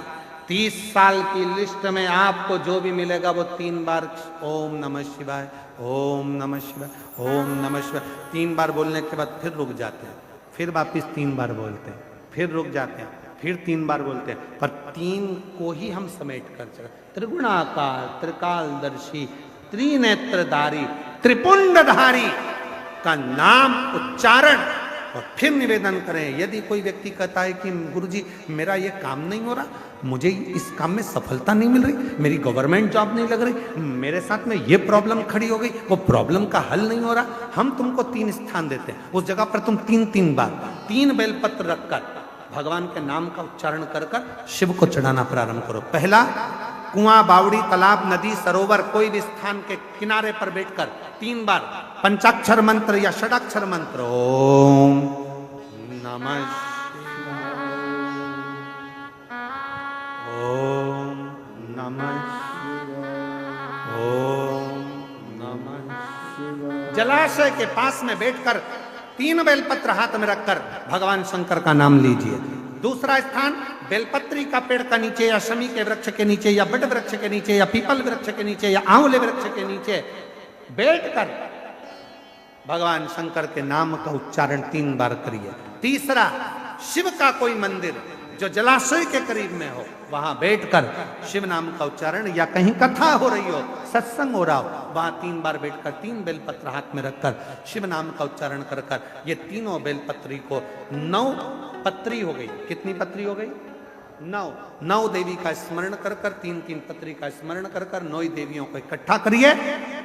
30 साल की लिस्ट में आपको जो भी मिलेगा वो 3 बार ओम नमः शिवाय, ओम नमः शिवाय, ओम नमः शिवाय 3 बार बोलने के बाद फिर रुक जाते हैं, फिर वापिस 3 बार बोलते हैं, फिर रुक जाते हैं, फिर 3 बार बोलते हैं, पर 3 को ही हम समेट कर चले। त्रिगुणाकार, त्रिकालदर्शी, त्रिनेत्रधारी, त्रिपुंडधारी का नाम उच्चारण और फिर निवेदन करें। यदि कोई व्यक्ति कहता है कि गुरुजी मेरा ये काम नहीं हो रहा, मुझे इस काम में सफलता नहीं मिल रही, मेरी गवर्नमेंट जॉब नहीं लग रही, मेरे साथ में ये प्रॉब्लम खड़ी हो गई, वो प्रॉब्लम का हल नहीं हो रहा, हम तुमको 3 स्थान देते हैं, उस जगह पर तुम 3 बार 3 बेलपत्र रखकर भगवान के नाम का उच्चारण कर कर शिव को चढ़ाना प्रारंभ करो। पहला, कुआं, बावड़ी, तालाब, नदी, सरोवर, कोई भी स्थान के किनारे पर बैठकर 3 बार पंचाक्षर मंत्र या षडाक्षर मंत्र, ओम नमः शिवाय, ओम नमः शिवाय, ओम नमः शिवाय, जलाशय के पास में बैठकर 3 बेलपत्र हाथ में रखकर भगवान शंकर का नाम लीजिए। दूसरा स्थान, बेलपत्री का पेड़ का नीचे या शमी के वृक्ष के नीचे या बड़ वृक्ष के नीचे या पीपल वृक्ष के नीचे या आंवले वृक्ष के नीचे बैठकर भगवान शंकर के नाम का उच्चारण 3 बार करिए। तीसरा, शिव का कोई मंदिर जो जलाशय के करीब में हो, वहां बैठकर शिव नाम का उच्चारण, या कहीं कथा हो रही हो, सत्संग हो रहा हो, वहां 3 बार बैठकर 3 बेलपत्र हाथ में रखकर शिव नाम का उच्चारण कर कर ये तीनों बेलपत्री को 9 पत्री हो गई। कितनी पत्री हो गई? 9 देवी का स्मरण कर कर 3 पत्री का स्मरण कर कर 9 देवियों को इकट्ठा करिए।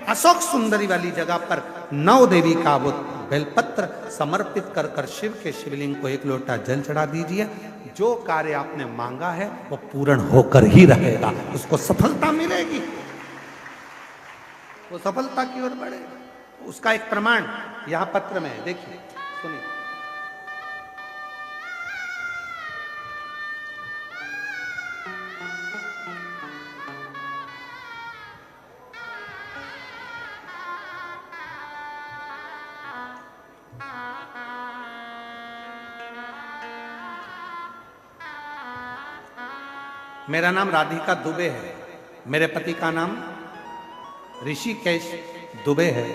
अशोक सुंदरी वाली जगह पर 9 देवी का वो बेलपत्र समर्पित कर कर शिव के शिवलिंग को 1 लोटा जल चढ़ा दीजिए। जो कार्य आपने मांगा है वो पूर्ण होकर ही रहेगा, उसको सफलता मिलेगी, वो सफलता की ओर बढ़ेगा। उसका एक प्रमाण यहां पत्र में है, देखिए, सुनिए। मेरा नाम राधिका दुबे है, मेरे पति का नाम ऋषिकेश दुबे है,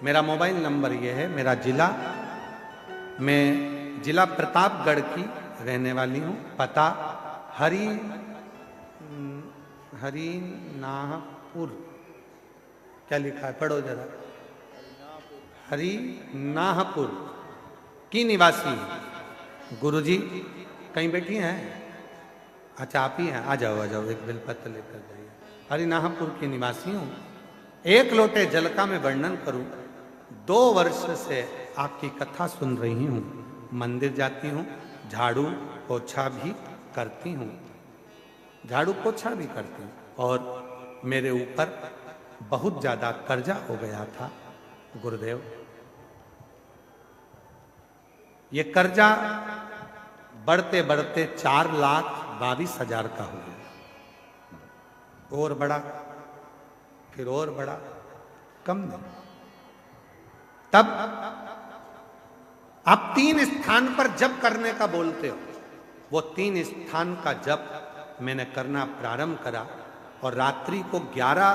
मेरा मोबाइल नंबर ये है, मेरा जिला, मैं जिला प्रतापगढ़ की रहने वाली हूँ, पता हरिनाहपुर, क्या लिखा है पढ़ो जरा, हरिनाहपुर की निवासी है। गुरुजी कहीं बैठी हैं? अच्छा आप ही हैं, आ जाओ एक बेलपत्र लेकर जाइए। हरिनाहपुर की निवासी हूँ। 1 लोटे जल का मैं वर्णन करूँ, 2 वर्ष से आपकी कथा सुन रही हूँ, मंदिर जाती हूँ, झाड़ू पोछा भी करती हूँ, और मेरे ऊपर बहुत ज़्यादा कर्जा हो गया था गुरुदेव। ये कर्जा बढ़ते बढ़ते 4,22,000 का हो गया, और बढ़ा, फिर और बढ़ा, कम नहीं। तब आप 3 स्थान पर जप करने का बोलते हो, वो 3 स्थान का जप मैंने करना प्रारंभ करा, और रात्रि को 11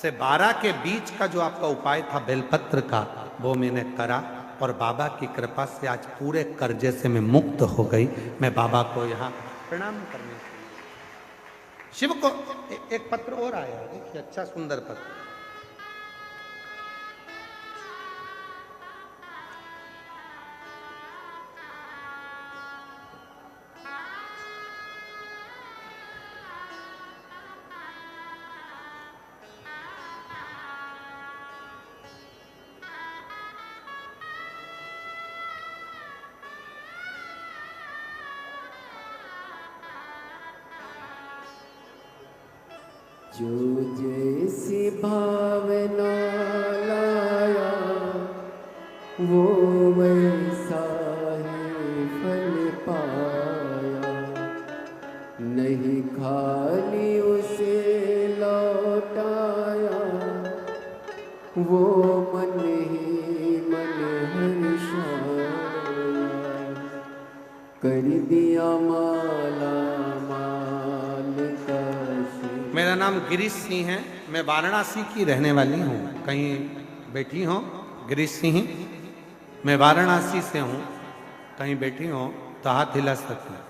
से 12 के बीच का जो आपका उपाय था बेलपत्र का, वो मैंने करा, और बाबा की कृपा से आज पूरे कर्जे से मैं मुक्त हो गई। मैं बाबा को यहाँ प्रणाम करने के लिए, शिव को एक पत्र और आया, देखिए अच्छा सुंदर पत्र। जो जैसी भावना लाया वो वैसा ही फल पाया, नहीं खाली उसे लौटाया, वो मन ही मन हर्षाया, कर दिया माला माल का। मेरा नाम गिरीश सिंह है, मैं वाराणसी की रहने वाली हूँ। कहीं बैठी हो गिरीश सिंह? मैं वाराणसी से हूँ, कहीं बैठी हो? तो हाथ हिला सकते हैं।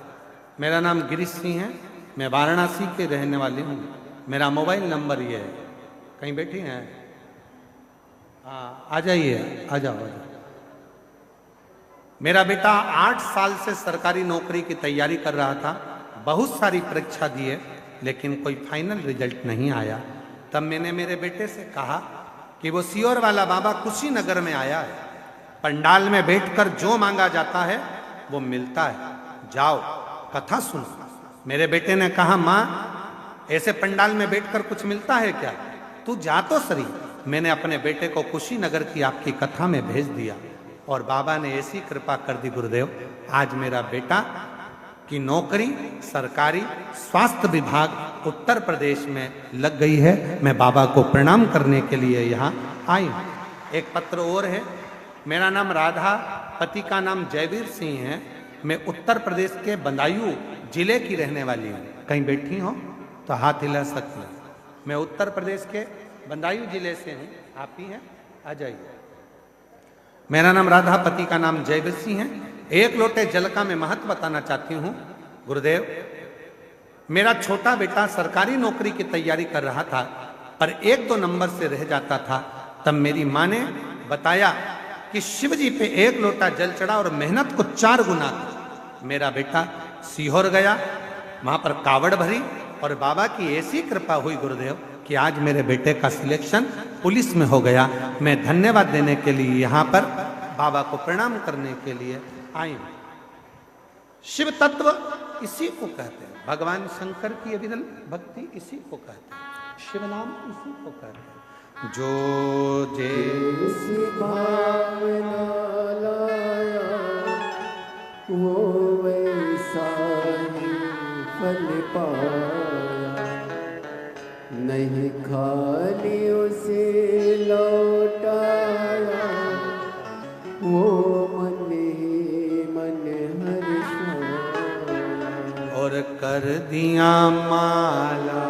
मेरा नाम गिरीश सिंह है, मैं वाराणसी के रहने वाली हूँ। मेरा मोबाइल नंबर ये है। कहीं बैठी हैं? हाँ, आ जाइए, आ जाओ, आ जाओ। मेरा बेटा 8 साल से सरकारी नौकरी की तैयारी कर रहा था, बहुत सारी परीक्षा दिए, लेकिन कोई फाइनल रिजल्ट नहीं आया। तब मैंने मेरे बेटे से कहा कि वो सीहोर वाला बाबा कुशीनगर में आया है, पंडाल में बैठकर जो मांगा जाता है वो मिलता है, जाओ कथा सुनो। मेरे बेटे ने कहा, माँ ऐसे पंडाल में बैठकर कुछ मिलता है क्या, तू जा तो सही। मैंने अपने बेटे को कुशीनगर की आपकी कथा में भेज दिया और बाबा ने ऐसी कृपा कर दी गुरुदेव, आज मेरा बेटा की नौकरी सरकारी स्वास्थ्य विभाग उत्तर प्रदेश में लग गई है। मैं बाबा को प्रणाम करने के लिए यहाँ आई हूँ। एक पत्र और है। मेरा नाम राधा, पति का नाम जयवीर सिंह है। मैं उत्तर प्रदेश के बदायूं जिले की रहने वाली हूँ। कहीं बैठी हो तो हाथ हिला सकते हैं। मैं उत्तर प्रदेश के बदायूं जिले से हूँ, आप ही हैं, आ जाइए। मेरा नाम राधा, पति का नाम जयवीर सिंह है। एक लोटे जल का मैं महत्व बताना चाहती हूँ गुरुदेव। मेरा छोटा बेटा सरकारी नौकरी की तैयारी कर रहा था, पर 1-2 नंबर से रह जाता था। तब मेरी माँ ने बताया कि शिव जी पे 1 लोटा जल चढ़ा और मेहनत को 4 गुना कर। मेरा बेटा सीहोर गया, वहां पर कावड़ भरी और बाबा की ऐसी कृपा हुई गुरुदेव कि आज मेरे बेटे का सिलेक्शन पुलिस में हो गया। मैं धन्यवाद देने के लिए यहाँ पर बाबा को प्रणाम करने के लिए आई हूँ। शिव तत्व इसी को कहते हैं, भगवान शंकर की अविरल भक्ति इसी को कहते हैं, शिव नाम इसी को कहते हैं। जो जैसी भावना लाया वो वैसा ही फल पाया, नहीं खाली उसे लौटाया वो मन ही मन हर्षाया। और कर दिया माला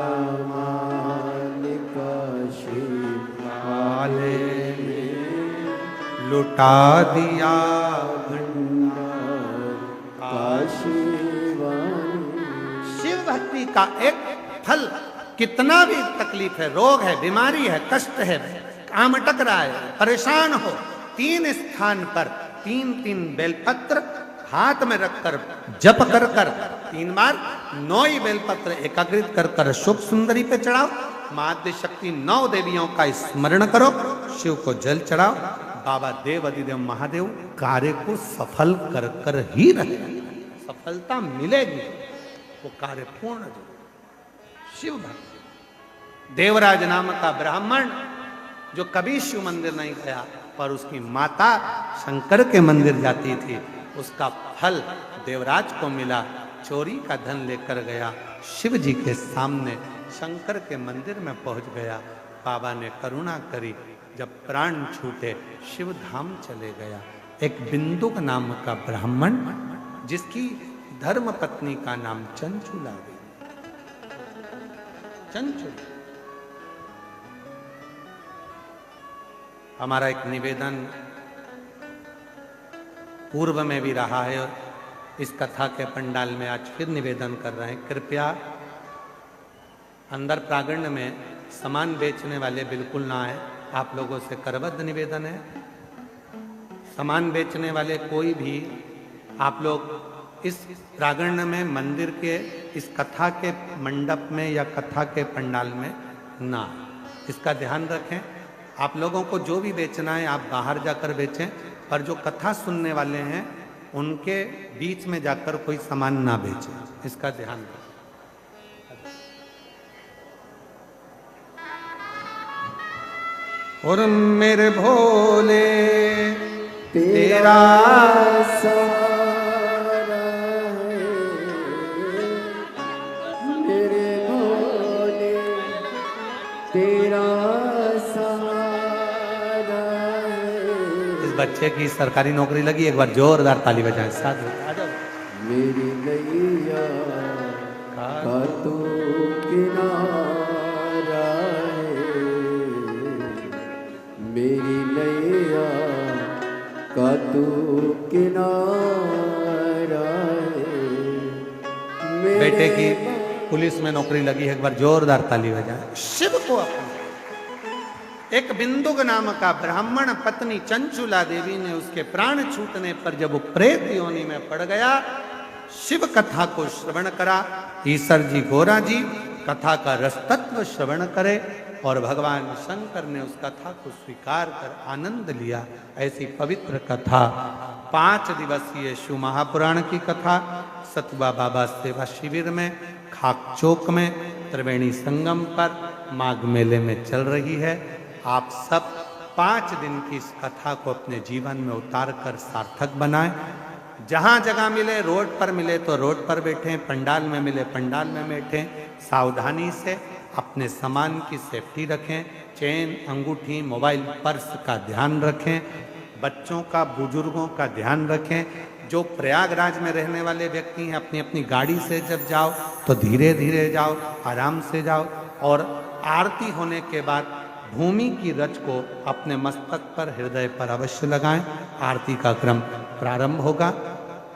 माल का वाले ने लुटा दिया भंडार काशीवाणी। शिव भक्ति का एक फल, कितना भी तकलीफ है, रोग है, बीमारी है, कष्ट है, काम अटक रहा है, परेशान हो, 3 स्थान पर 3-3 बेलपत्र हाथ में रखकर जप कर 3 बार 9 ही बेलपत्र एकाग्रित कर शुभ सुंदरी पे चढ़ाओ। माध्य शक्ति 9 देवियों का स्मरण करो, शिव को जल चढ़ाओ। बाबा देव अधिदेव महादेव कार्य को सफल कर ही रहे, सफलता मिलेगी, वो कार्य पूर्ण हो। शिव भक्त देवराज नाम का ब्राह्मण जो कभी शिव मंदिर नहीं गया, पर उसकी माता शंकर के मंदिर जाती थी, उसका फल देवराज को मिला। चोरी का धन लेकर गया, शिव जी के सामने शंकर के मंदिर में पहुंच गया। बाबा ने करुणा करी, जब प्राण छूटे शिव धाम चले गया। एक बिंदुक नाम का ब्राह्मण जिसकी धर्म पत्नी का नाम चंचुला गई। चंचुल, हमारा एक निवेदन पूर्व में भी रहा है और इस कथा के पंडाल में आज फिर निवेदन कर रहे हैं। कृपया अंदर प्रांगण में सामान बेचने वाले बिल्कुल ना आए, आप लोगों से करबद्ध निवेदन है। सामान बेचने वाले कोई भी आप लोग इस प्रांगण में मंदिर के इस कथा के मंडप में या कथा के पंडाल में ना, इसका ध्यान रखें। आप लोगों को जो भी बेचना है आप बाहर जाकर बेचें, पर जो कथा सुनने वाले हैं उनके बीच में जाकर कोई सामान ना बेचें, इसका ध्यान रखें। और मेरे भोले तेरा सहारा है, मेरे भोले तेरा सहारा है। इस बच्चे की सरकारी नौकरी लगी, एक बार जोरदार ताली बजाएं साथ में। आ जाओ। मेरी नैया का तू किनारा है, मेरी नैया का तू किनारा बेटे की पुलिस में नौकरी लगी है, एक बार जोरदार ताली बजाएं। शिव को अपना एक बिंदुक नाम का ब्राह्मण पत्नी चंचुला देवी ने उसके प्राण छूटने पर जब वो प्रेत योनि में पड़ गया, शिव कथा को श्रवण करा। ईश्वर जी गोरा जी कथा का रसतत्व श्रवण करे और भगवान शंकर ने उस कथा को स्वीकार कर आनंद लिया। ऐसी पवित्र कथा 5 दिवसीय शिव महापुराण की कथा सतुआ बाबा सेवा शिविर में खाक चौक में त्रिवेणी संगम पर माघ मेले में चल रही है। आप सब 5 दिन की इस कथा को अपने जीवन में उतार कर सार्थक बनाएं। जहां जगह मिले, रोड पर मिले तो रोड पर बैठें, पंडाल में मिले पंडाल में बैठें। सावधानी से अपने सामान की सेफ्टी रखें, चेन, अंगूठी, मोबाइल, पर्स का ध्यान रखें, बच्चों का, बुजुर्गों का ध्यान रखें। जो प्रयागराज में रहने वाले व्यक्ति हैं, अपनी अपनी गाड़ी से जब जाओ तो धीरे धीरे जाओ, आराम से जाओ। और आरती होने के बाद भूमि की रच को अपने मस्तक पर, हृदय पर अवश्य लगाएं। आरती का क्रम प्रारंभ होगा।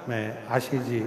मैं आशीष जी